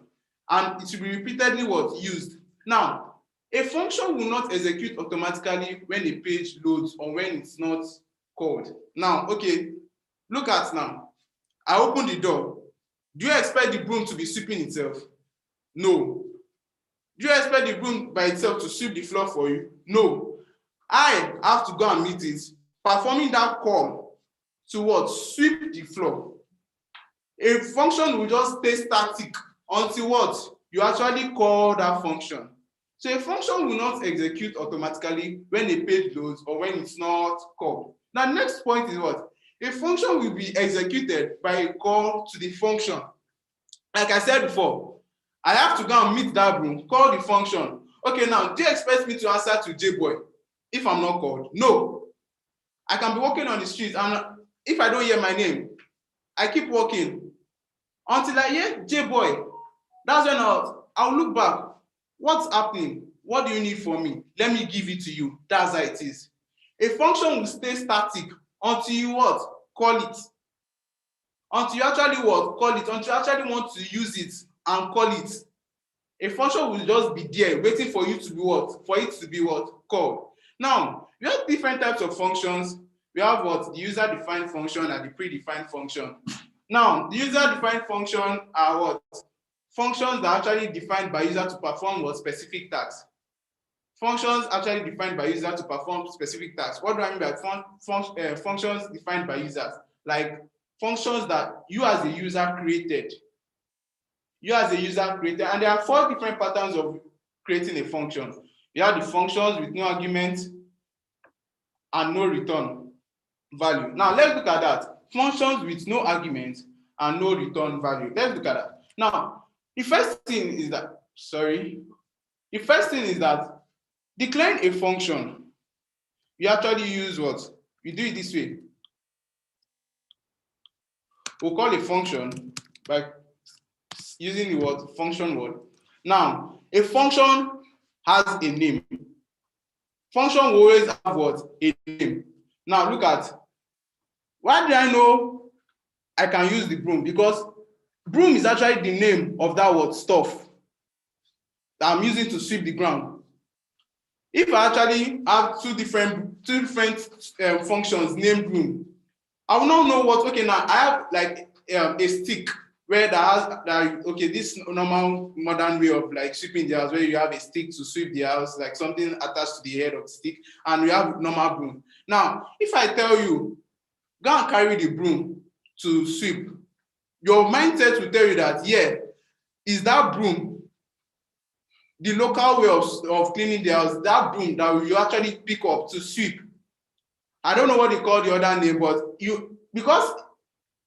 and it will be repeatedly what? Used. Now, a function will not execute automatically when a page loads or when it's not called. Now, okay, look at now. I open the door. Do you expect the broom to be sweeping itself? No. Do you expect the broom by itself to sweep the floor for you? No. I have to go and meet it, performing that call to what? Sweep the floor. A function will just stay static until what? You actually call that function. So a function will not execute automatically when a page loads or when it's not called. Now, next point is what? A function will be executed by a call to the function. Like I said before, I have to go and meet that broom, call the function. Okay, now, do you expect me to answer to J-boy if I'm not called? No. I can be walking on the street, and if I don't hear my name, I keep walking until I hear J-boy. That's when I'll look back. What's happening? What do you need from me? Let me give it to you. That's how it is. A function will stay static until you what? Call it. Until you actually what? Call it. Until you actually want to use it and call it. A function will just be there waiting for you to be what? For it to be what? Called. Now, we have different types of functions. We have what? The user-defined function and the predefined function. Now, the user-defined function are what? Functions that are actually defined by user to perform what? Specific tasks. Functions actually defined by user to perform specific tasks. What do I mean by functions defined by users? Like functions that you as a user created. You as a user created, and there are 4 different patterns of creating a function. You have the functions with no argument and no return value. Now, let's look at that. Functions with no argument and no return value. Let's look at that. Now, the first thing is that declaring a function, you actually use what? We do it this way. We'll call a function by using the word function word. Now, a function has a name. Function will always have what? A name. Now, look at, why do I know I can use the broom? Because broom is actually the name of that word stuff that I'm using to sweep the ground. If I actually have two different functions named broom, I will not know what. Okay, now I have like a stick where okay, this normal modern way of like sweeping the house, where you have a stick to sweep the house, like something attached to the head of the stick, and we have normal broom. Now, if I tell you, go and carry the broom to sweep, your mindset will tell you that, yeah, is that broom the local way of cleaning the house, that broom that you actually pick up to sweep. I don't know what they call the other name, but because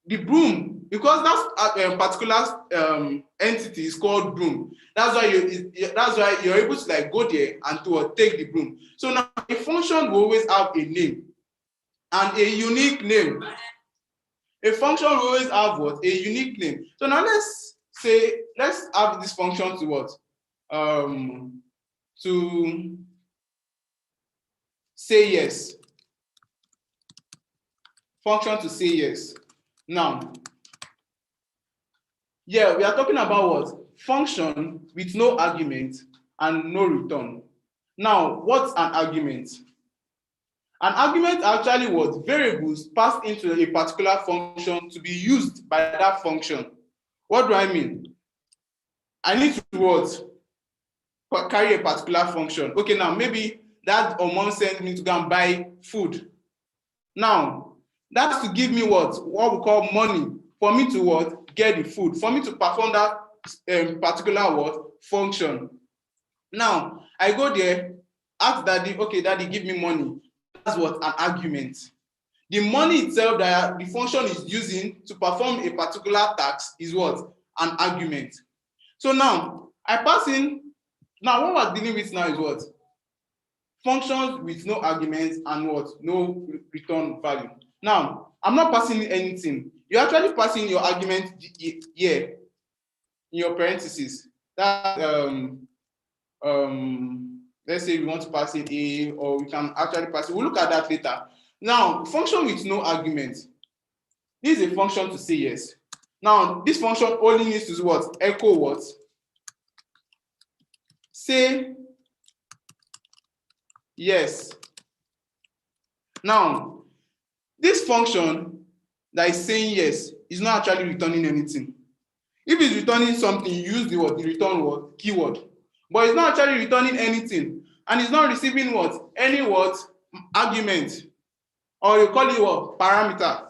that particular entity is called broom. That's why you're able to like go there and to take the broom. So now a function will always have a name and a unique name. A function will always have what? A unique name. So now let's have this function to what? To say yes. Function to say yes. Now, yeah, we are talking about what? Function with no argument and no return. Now, what's an argument? An argument actually was variables passed into a particular function to be used by that function. What do I mean? I need to what? Carry a particular function. Okay, now maybe that mom sent me to go and buy food. Now, that's to give me what we call money for me to what? Get the food, for me to perform that particular what function. Now I go there, ask daddy, okay, daddy, give me money. That's what an argument. The money itself that the function is using to perform a particular task is what? An argument. So now I pass in. Now what we're dealing with now is what? Functions with no arguments and what? No return value. Now I'm not passing in anything. You're actually passing your argument here in your parentheses. That let's say we want to pass in a, or we can actually pass it. We'll look at that later. Now, function with no argument. This is a function to say yes. Now, this function only needs to do what? Echo what? Say yes. Now, this function that is saying yes is not actually returning anything. If it's returning something, you use the what? The return what? Keyword. But it's not actually returning anything. And it's not receiving what? Any what? Argument. Or you call it what? Parameter.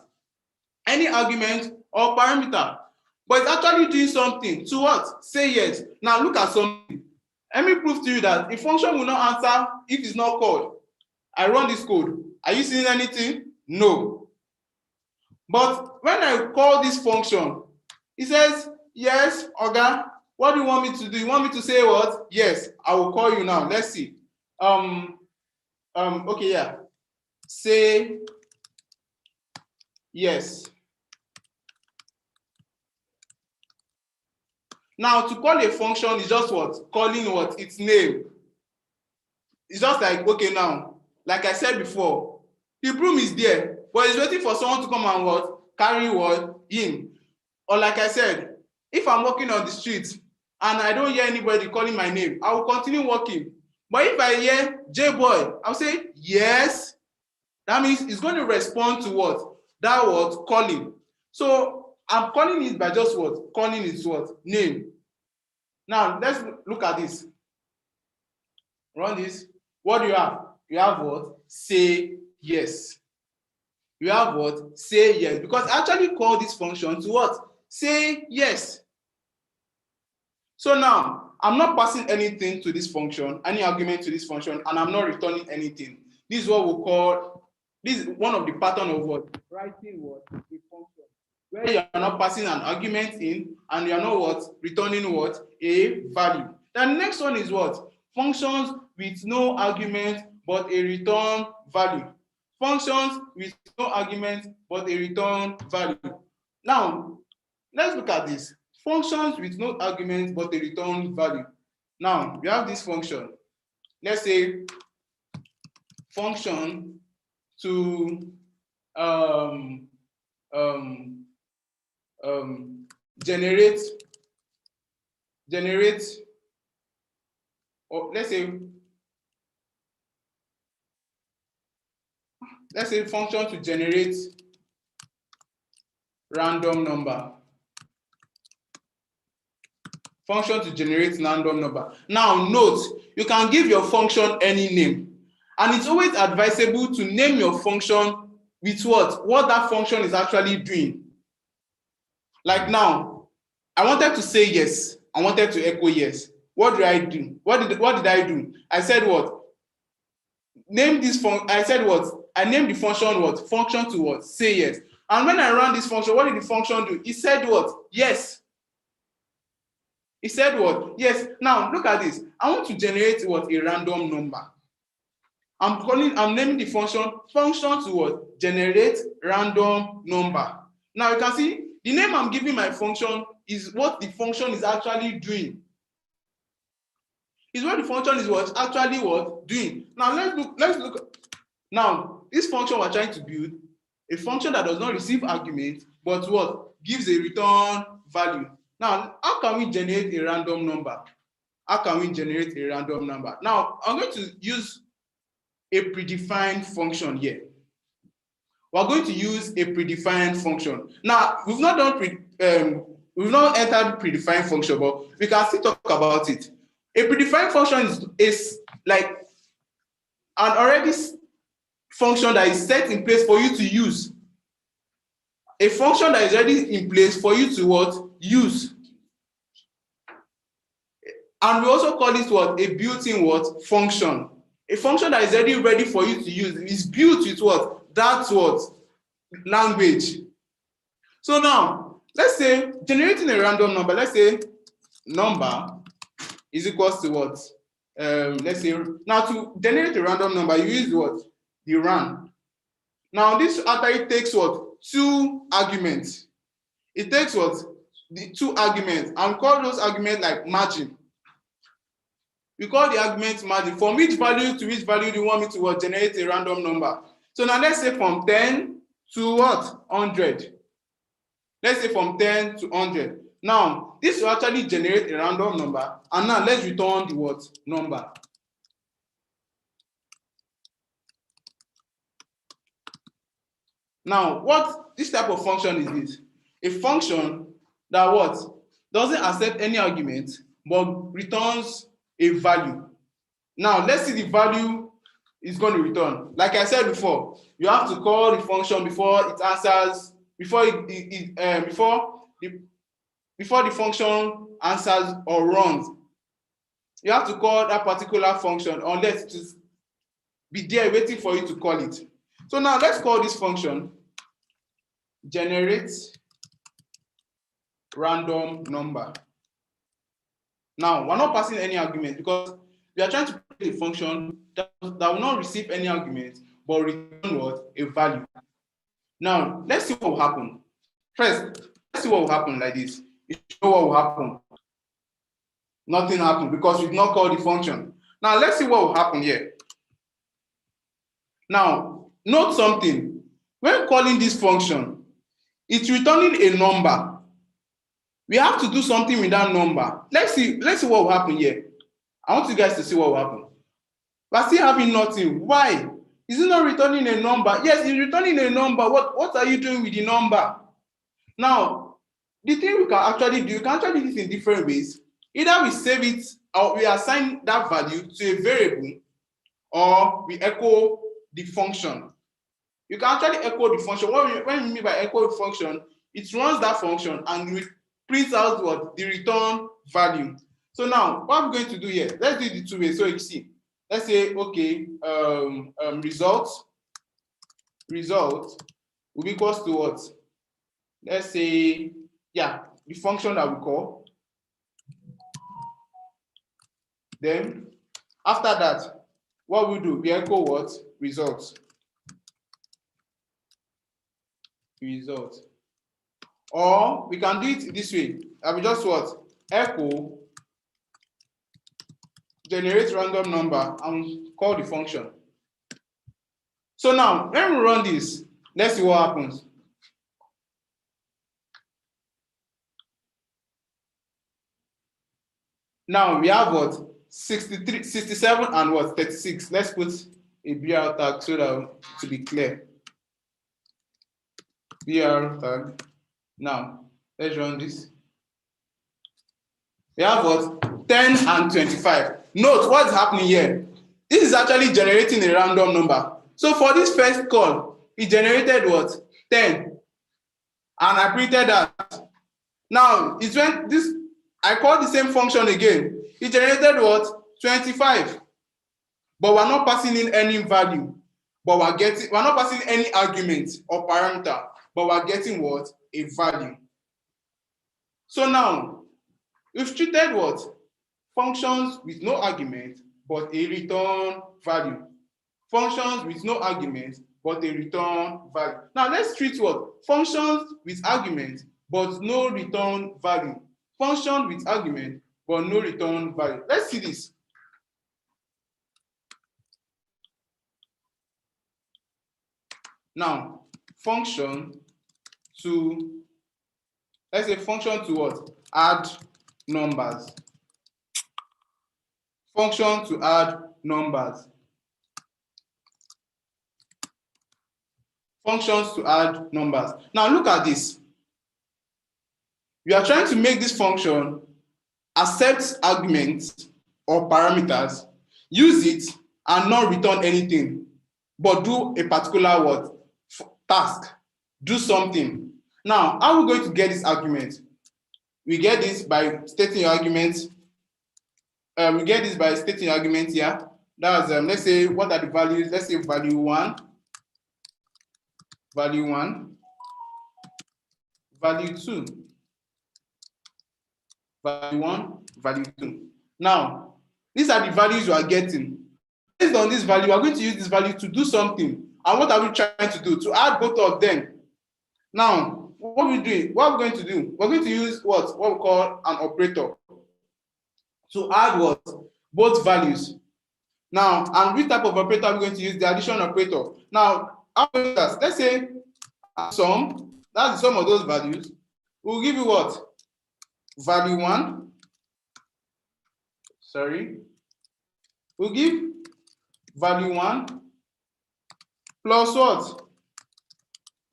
Any argument or parameter. But it's actually doing something to what? Say yes. Now look at something. Let me prove to you that a function will not answer if it's not called. I run this code. Are you seeing anything? No. But when I call this function, it says, yes, Oga, what do you want me to do? You want me to say what? Yes, I will call you now. Let's see. Okay, yeah. Say yes. Now, to call a function is just what? Calling what? Its name. It's just like, okay, now, like I said before, the broom is there, but it's waiting for someone to come and what? Carry what? In. Or like I said, if I'm walking on the street and I don't hear anybody calling my name, I will continue walking. But if I hear J-boy, I'll say, yes. That means it's going to respond to what? That word calling. So I'm calling it by just what? Calling its what? Name. Now let's look at this. Run this. What do you have? You have what? Say yes. You have what? Say yes. Because I actually call this function to what? Say yes. So now I'm not passing anything to this function, any argument to this function, and I'm not returning anything. This is what we call, this is one of the pattern of what? Writing what? A function. Where you are not passing an argument in and you are not what? Returning what? A value. The next one is what? Functions with no argument but a return value. Functions with no argument but a return value. Now, let's look at this. Functions with no argument but a return value. Now, we have this function. Let's say function to generate, or let's say function to generate random number. Function to generate random number. Now note, you can give your function any name, and it's always advisable to name your function with what that function is actually doing. Like now, I wanted to say yes, I wanted to echo yes. What did I do? What did I do? I said what? Name this function. I said what? I named the function what? Function to what? Say yes. And when I ran this function, what did the function do? It said what? Yes. It said what? Yes. Now look at this. I want to generate what? A random number. I'm naming the function to what? Generate random number. Now you can see the name I'm giving my function is what the function is actually doing. Is what the function is what actually what doing. Now let's look. Now this function we're trying to build, a function that does not receive argument, but what gives a return value. Now, how can we generate a random number? How can we generate a random number? Now, I'm going to use a predefined function here. We're going to use a predefined function. Now, we've not entered predefined function, but we can still talk about it. A predefined function is like an already function that is set in place for you to use. A function that is already in place for you to what? Use. And we also call this what? A built-in what? Function. A function that is already ready for you to use. Is built with what? That's what? Language. So now, let's say generating a random number, let's say number is equals to what? Let's say, now to generate a random number, you use what? The rand. Now this actually takes what? 2 arguments. It takes what? The 2 arguments, and we call those arguments like margin. We call the argument margin. From which value to which value do you want me to what? Generate a random number? So now let's say from 10 to what? 100. Let's say from 10 to 100. Now, this will actually generate a random number. And now let's return the what? Number. Now, what this type of function is this? A function that what? Doesn't accept any argument, but returns a value. Now, let's see the value is going to return. Like I said before, you have to call the function before it answers, before the function answers or runs. You have to call that particular function unless it is be there waiting for you to call it. So now let's call this function generate random number. Now, we're not passing any argument because we are trying to create a function that will not receive any argument, but return what? A value. Now, let's see what will happen. First, let's see what will happen like this. You know what will happen. Nothing happened because we've not called the function. Now, let's see what will happen here. Now, note something. When calling this function, it's returning a number. We have to do something with that number. Let's see what will happen here. I want you guys to see what will happen. We're still having nothing. Why? Is it not returning a number? Yes, it's returning a number. What are you doing with the number? Now, the thing we can actually do, you can actually do this in different ways. Either we save it or we assign that value to a variable, or we echo the function. You can actually echo the function. What we mean by echo the function, it runs that function and it prints out what? The return value. So now, what I'm going to do here, let's do it the 2 ways. So you see, let's say, okay, result will be equals to what? Let's say, yeah, the function that we call. Then, after that, what we do, we echo what? Result. Or we can do it this way. I will just what? Echo generate random number and call the function. So now, when we run this, let's see what happens. Now we have what? 63, 67 and what? 36. Let's put a BR tag so that to be clear. BR tag. Now, let's run this. We have what? 10 and 25. Note what's happening here. This is actually generating a random number. So for this first call, it generated what? 10. And I printed that. Now, it's when this, I call the same function again. It generated what? 25. But we're not passing in any value. But we're not passing any argument or parameter. But we're getting what? A value. So now, we've treated what? Functions with no argument, but a return value. Functions with no argument, but a return value. Now let's treat what? Functions with argument, but no return value. Function with argument, but no return value. Let's see this. Now, function to, let's say function to what? Add numbers. Function to add numbers. Functions to add numbers. Now look at this. We are trying to make this function accept arguments or parameters, use it, and not return anything, but do a particular what? Task. Do something. Now, how are we going to get this argument? We get this by stating your argument we get this by stating argument here. That's let's say what are the values? Let's say value 1, value 1, value 2, value 1, value 2. Now, these are the values you are getting. Based on this value, we are going to use this value to do something. And what are we trying to do? To add both of them. Now, what are we doing? What are we going to do? We're going to use what we call an operator to add what? Both values. Now, and which type of operator are we going to use? The addition operator. Now, let's say sum, that's the sum of those values. We'll give you what? Value 1. Sorry. We'll give value 1 plus what?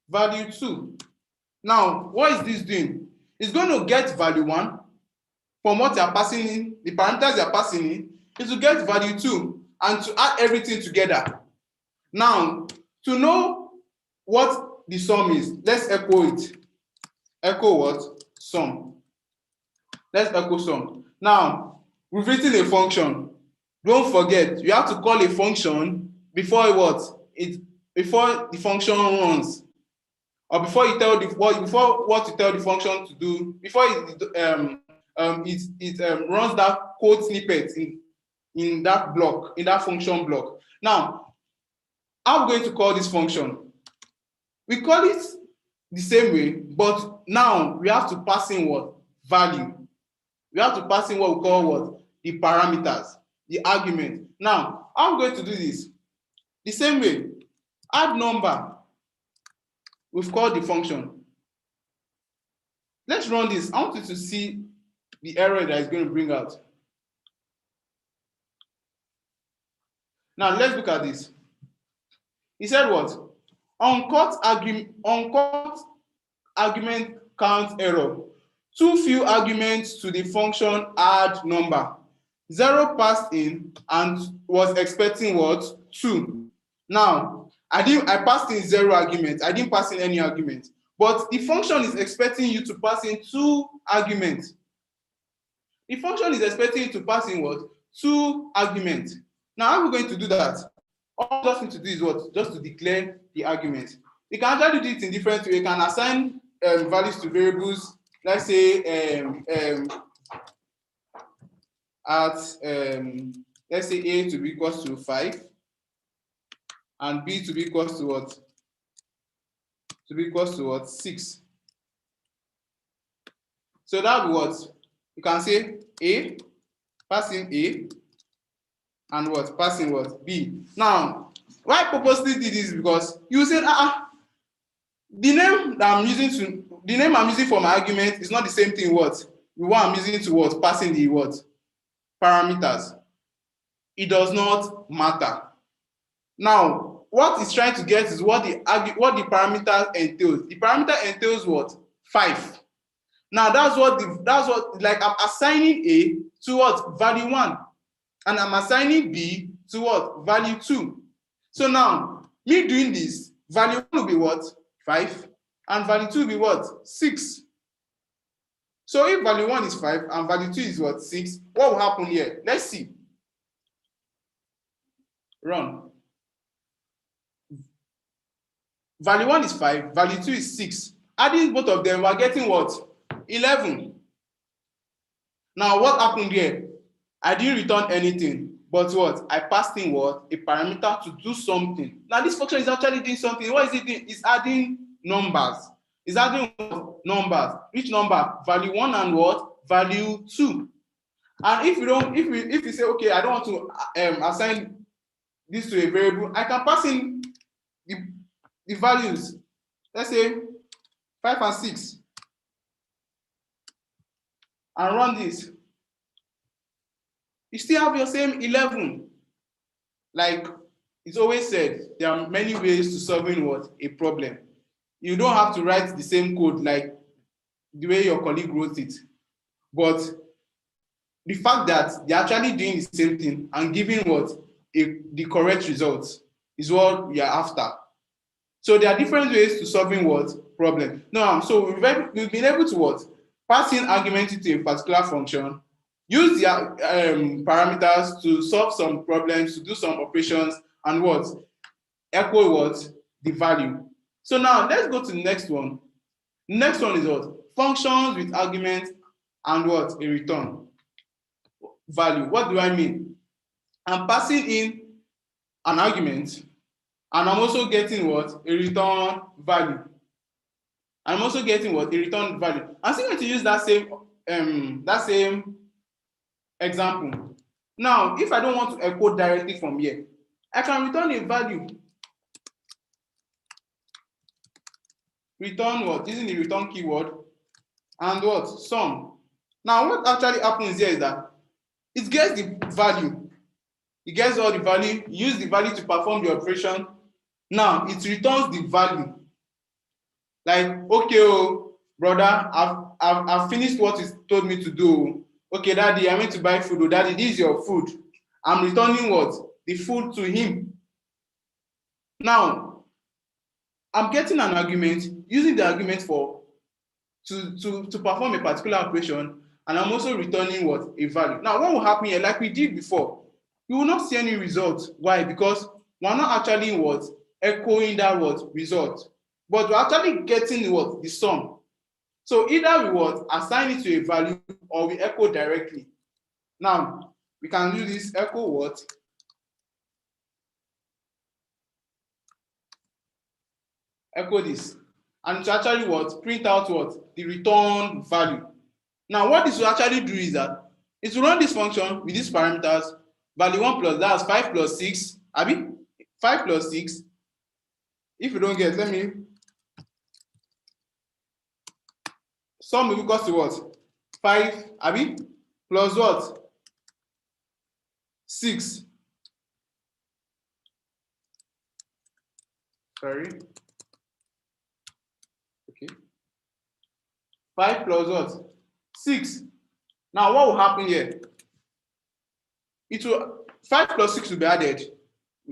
Value 2. Now, what is this doing? It's going to get value 1 from what you are passing in, the parameters you are passing in, is to get value 2 and to add everything together. Now, to know what the sum is, let's echo it. Echo what? Sum. Let's echo sum. Now, we've written a function. Don't forget, you have to call a function before what? Before the function runs. Or before you tell before what you tell the function to do, before it runs that code snippet in that block, in that function block. Now, how are we going to call this function? We call it the same way, but now we have to pass in what? Value. We have to pass in what we call what? The parameters, the argument. Now, how are we going to do this? The same way, add number. We've called the function. Let's run this. I want you to see the error that it's going to bring out. Now let's look at this. He said what? Uncut argument count error. Too few arguments to the function add number. 0 passed in and was expecting what? 2. Now, I passed in 0 arguments. I didn't pass in any argument. But the function is expecting you to pass in 2 arguments. The function is expecting you to pass in what? 2 arguments. Now, how are we going to do that? All we just need to do is what? Just to declare the argument. We can actually do it in different ways. We can assign values to variables. Let's say let's say a to be equals to 5 and b to be equals to what? To be equals to what? 6. So that what? You can say a, passing a, and what? Passing what? B. Now, why I purposely did this? Because you said, the name I'm using for my argument is not the same thing what? The one I'm using to what? Passing the what? Parameters. It does not matter. Now, what it's trying to get is what the parameter entails. The parameter entails what? 5. Now that's what like I'm assigning A to what? Value 1. And I'm assigning B to what? Value 2. So now, me doing this, value 1 will be what? 5. And value 2 will be what? 6. So if value 1 is 5 and value 2 is what? 6, what will happen here? Let's see. Run. Value 1 is 5, value 2 is 6. Adding both of them, we're getting what? 11. Now, what happened here? I didn't return anything, but what? I passed in what? A parameter to do something. Now, this function is actually doing something. What is it doing? It's adding numbers. It's adding what? Numbers. Which number? Value 1 and what? Value 2. And if you say, okay, I don't want to assign this to a variable, I can pass in the values. Let's say 5 and 6. And run this. You still have your same 11. Like it's always said, there are many ways to solving what? A problem. You don't have to write the same code like the way your colleague wrote it. But the fact that they're actually doing the same thing and giving what? The correct results is what we are after. So there are different ways to solving what? Problem. Now, so we've been able to what? Pass in argument into a particular function use the parameters to solve some problems, to do some operations, and what? Echo what? The value. So now let's go to the next one. Next one is what? Functions with arguments and what? A return value. What do I mean? I'm passing in an argument and I'm also getting what? A return value. I'm also getting what? A return value. I'm still going to use that same example. Now, if I don't want to encode directly from here, I can return a value. Return what? Using the return keyword and what? Sum. Now, what actually happens here is that it gets the value. It gets all the value, use the value to perform the operation. Now, it returns the value. Like, okay, oh, brother, I've finished what you told me to do. Okay, daddy, I went to buy food. Oh, daddy, this is your food. I'm returning what? The food to him. Now, I'm getting an argument, using the argument to perform a particular operation, and I'm also returning what? A value. Now, what will happen here? Like we did before, you will not see any result. Why? Because we're not actually what? Echoing that what? Result. But we're actually getting what? The sum. So either we what? Assign it to a value or we echo directly. Now, we can do this echo what? Echo this. And to actually what? Print out what? The return value. Now, what this will actually do is that it will run this function with these parameters, value 1 plus that's 5 plus 6, abi? 5 plus 6. If you don't get, let me. Sum will equal to what? 5, abi? Plus what? 6. Sorry. Okay. 5 plus what? 6. Now, what will happen here? It will 5 plus 6 will be added.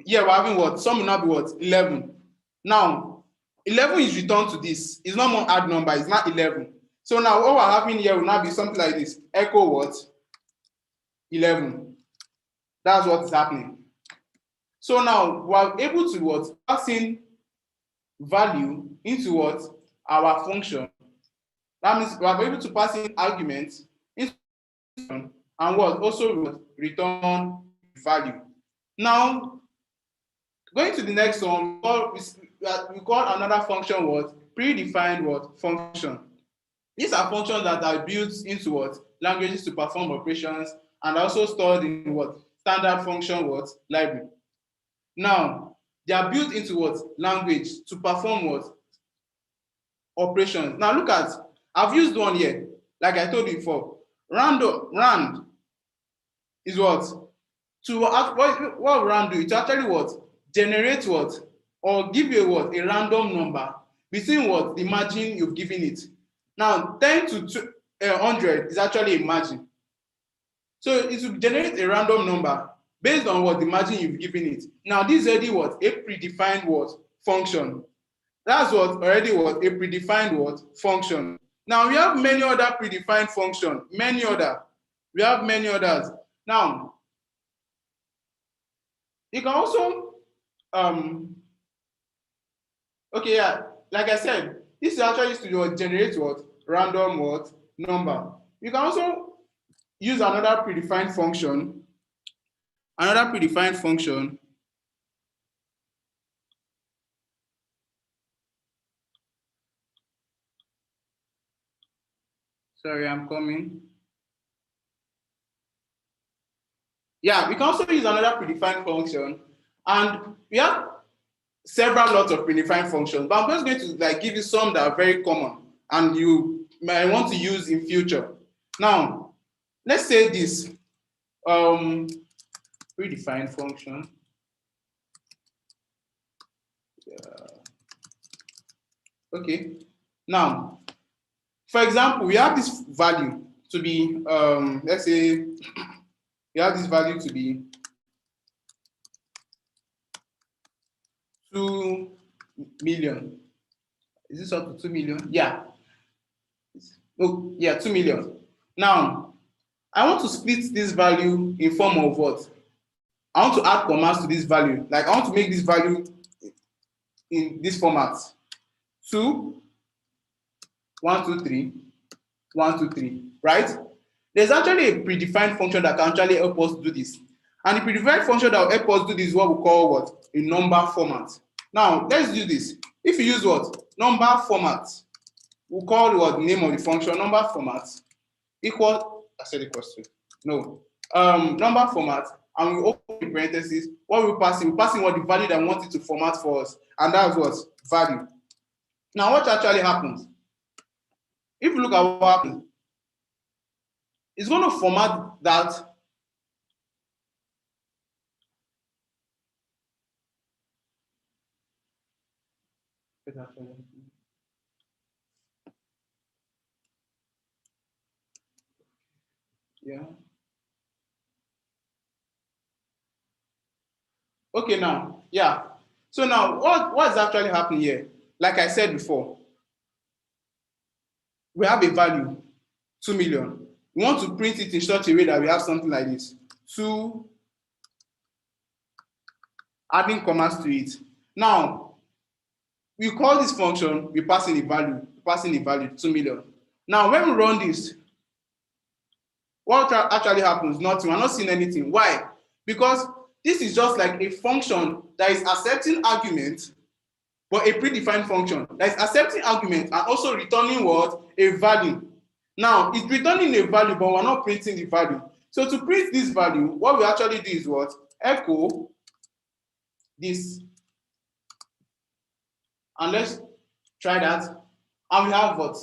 Here we're having what? Sum will now be what? 11. Now, 11 is returned to this. It's not more add number, it's not 11. So now what we're having here will now be something like this. Echo what? 11. That's what is happening. So now we're able to what? Pass in value into what? Our function. That means we're able to pass in arguments into function and what? Also return value. Now, going to the next one, we call another function what? Predefined what? Function. These are functions that are built into what? Languages to perform operations and also stored in what? Standard function what? Library. Now, they are built into what? Language to perform what? Operations. Now look at, I've used one here, like I told you before. Rand is what? What rand do? It actually what? Generate what? Or give you what? A random number between what? The margin you've given it. Now, 10 to 100 is actually a margin. So it will generate a random number based on what? The margin you've given it. Now, this is already what? A predefined what? Function. That's what? Already what? A predefined what? Function. Now, we have many other predefined functions. Many other. We have many others. Now, you can also, okay, yeah, like I said, this is actually used to generate what? Random what? Number. You can also use another predefined function. Another predefined function. Sorry, I'm coming. Yeah, we can also use another predefined function. And we have several lots of predefined functions, but I'm just going to like give you some that are very common and you might want to use in future. Now, let's say this predefined function. Okay. Now, for example, we have this value to be, let's say, we have this value to be 2 million. Is this up to 2 million? Yeah. Oh, yeah, 2 million. Now, I want to split this value in form of what? I want to add commas to this value. Like I want to make this value in this format. 2, 1, 2, 3, 1, 2, 3, right? There's actually a predefined function that can actually help us do this. And the predefined function that will help us do this is what we call what? A number format. Now, let's do this. If you use what? Number format, we'll call what the name of the function, number format, equal, I said equals to, no, number format, and we open the parentheses. What we pass in? We pass in what the value that we want it to format for us, and that's what? Value. Now, what actually happens? If you look at what happens, it's going to format that yeah. Okay, now, yeah. So now, what's actually happening here? Like I said before, we have a value, 2 million. We want to print it in such a way that we have something like this. 2, adding commas to it. Now, we call this function, we pass in the value, 2 million. Now, when we run this, what actually happens? Nothing. We're not seeing anything. Why? Because this is just like a function that is accepting argument, but a predefined function that is accepting argument and also returning what? A value. Now, it's returning a value, but we're not printing the value. So to print this value, what we actually do is what? Echo this. And let's try that. And we have what?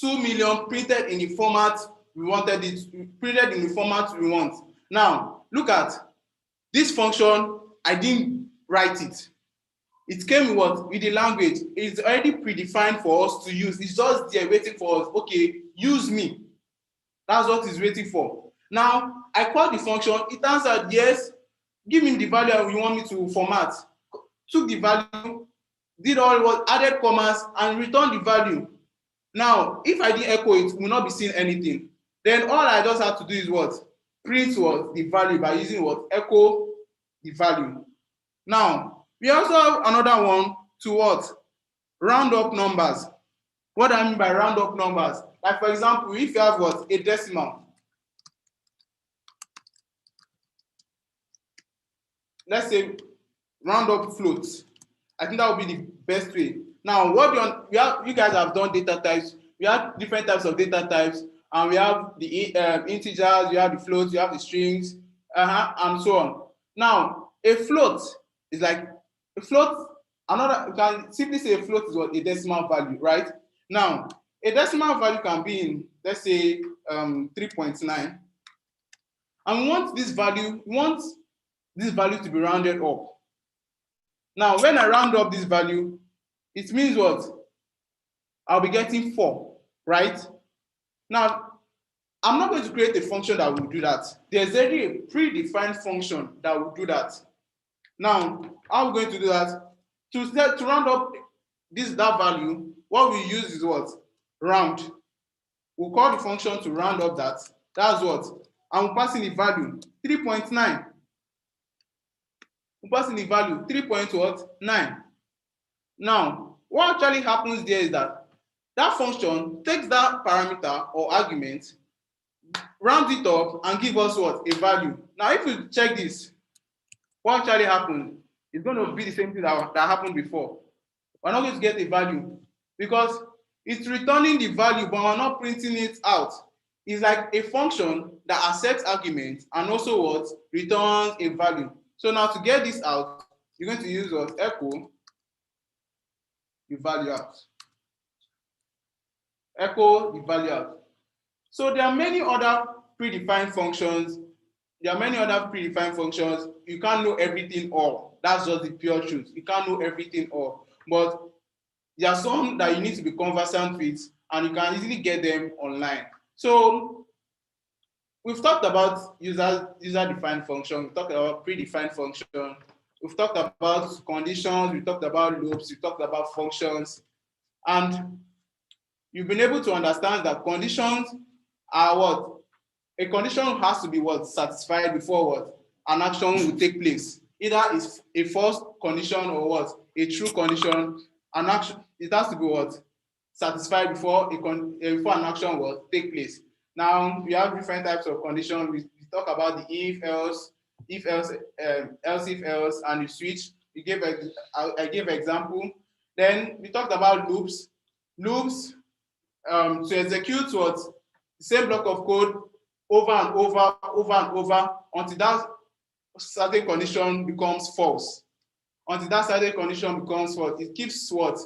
2 million printed in the format we wanted it, printed in the format we want. Now, look at this function. I didn't write it. It came with what? With the language. It's already predefined for us to use. It's just there waiting for us. Okay, use me. That's what it's waiting for. Now, I call the function. It answered yes. Give me the value you want me to format. Took the value, did all what? Added commas, and returned the value. Now, if I didn't echo it, we'll not be seeing anything. Then all I just have to do is what? Print what? The value by using what? Echo the value. Now, we also have another one to what? Round up numbers. What do I mean by round up numbers? Like for example, if you have what? A decimal. Let's say round up floats. I think that would be the best way. Now, what you guys have done data types. We have different types of data types, and we have the integers, you have the floats, you have the strings, and so on. Now, a float is like a float. Another, you can simply say a float is what? A decimal value, right? Now, a decimal value can be in, let's say, 3.9, and we want this value to be rounded up. Now, when I round up this value, it means what? I'll be getting 4, right? Now, I'm not going to create a function that will do that. There's already a predefined function that will do that. Now, how are we going to do that? To round up that value, what we use is what? Round. We'll call the function to round up that. That's what? And we'll pass in the value, 3.9. We'll pass in the value, 3.9. Now, what actually happens there is that function takes that parameter or argument, rounds it up, and gives us what? A value. Now, if you check this, what actually happened? It's going to be the same thing that happened before. We're not going to get a value because it's returning the value, but we're not printing it out. It's like a function that accepts argument and also what? Returns a value. So now to get this out, you're going to use what? Echo the value out. Echo the value out. So there are many other predefined functions. You can't know everything all. That's just the pure truth. You can't know everything all. But there are some that you need to be conversant with, and you can easily get them online. So we've talked about user-defined function. We've talked about predefined function. We've talked about conditions. We talked about loops. We talked about functions. And you've been able to understand that conditions are what? a condition has to be what? Satisfied before what? An action will take place. Either it's a false condition or what? A true condition. An action, it has to be what? Satisfied before before an action will take place. Now we have different types of conditions. We talk about the if else, else if else, and you switch. I gave example. Then we talked about loops. Loops to execute what? The same block of code over and over until that certain condition becomes false. Until that certain condition becomes what? It keeps what?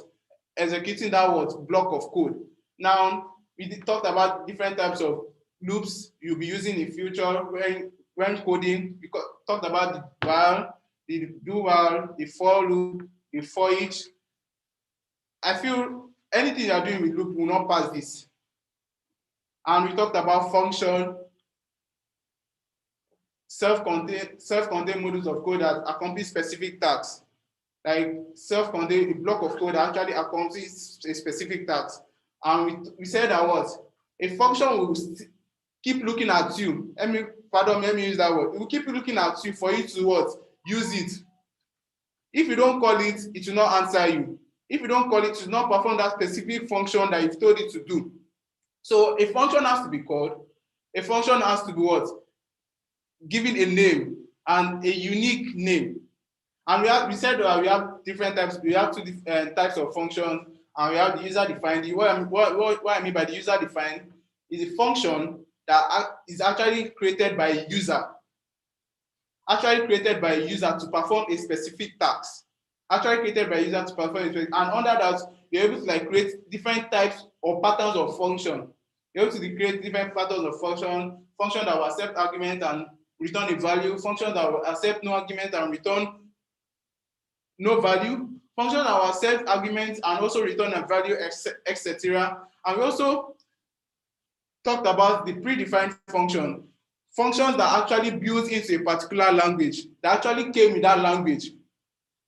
Executing that what? Block of code. Now, we talked about different types of loops you'll be using in future when coding. We talked about the while, the do while, the for loop, the for each. I feel anything you're doing with loop will not pass this. And we talked about function, self-contained modules of code that accomplish specific tasks. Like self-contained, a block of code that actually accomplishes a specific task. And we said that what? A function will keep looking at you. Let me use that word. It will keep looking at you for you to what? Use it. If you don't call it, it will not answer you. If you don't call it, it will not perform that specific function that you've told it to do. So a function has to be called. A function has to be what? Given a name and a unique name. And we said we have different types. We have two types of functions, and we have the user defined. What I mean by the user defined is a function that is actually created by a user. Actually created by a user to perform a specific task. Actually created by a user to perform a specific, and under that, you're able to like create different types or patterns of function. You're able to create different patterns of function that will accept argument and return a value, function that will accept no argument and return no value, function that will accept argument and also return a value, etc. And we also talked about the predefined function, functions that actually built into a particular language, that actually came with that language.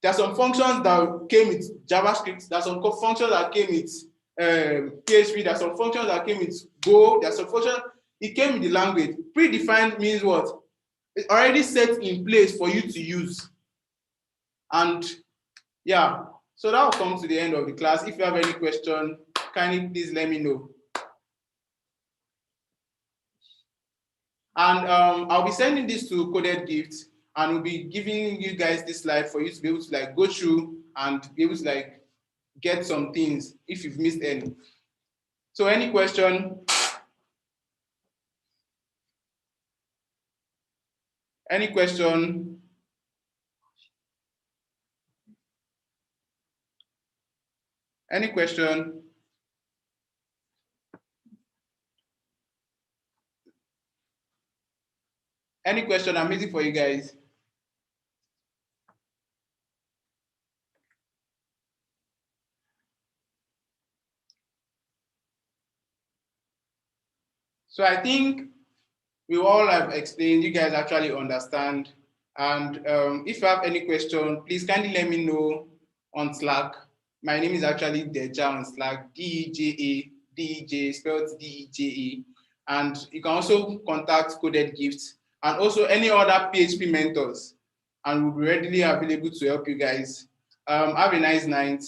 There are some functions that came with JavaScript, there are some functions that came with PHP, there are some functions that came with Go, there are some functions, it came with the language. Predefined means what? It's already set in place for you to use. And yeah, so that will come to the end of the class. If you have any question, kindly please let me know. And I'll be sending this to Coded Gifts, and we'll be giving you guys this slide for you to be able to like go through and be able to like get some things if you've missed any. So any question? Any question? Any question? Any question? I'm waiting for you guys. So I think we all have explained, you guys actually understand. And if you have any question, please kindly let me know on Slack. My name is actually Deja on Slack, D-E-J-A, spelled D-E-J-E. And you can also contact Coded Gifts and also any other PHP mentors, and we'll be readily available to help you guys. Have a nice night.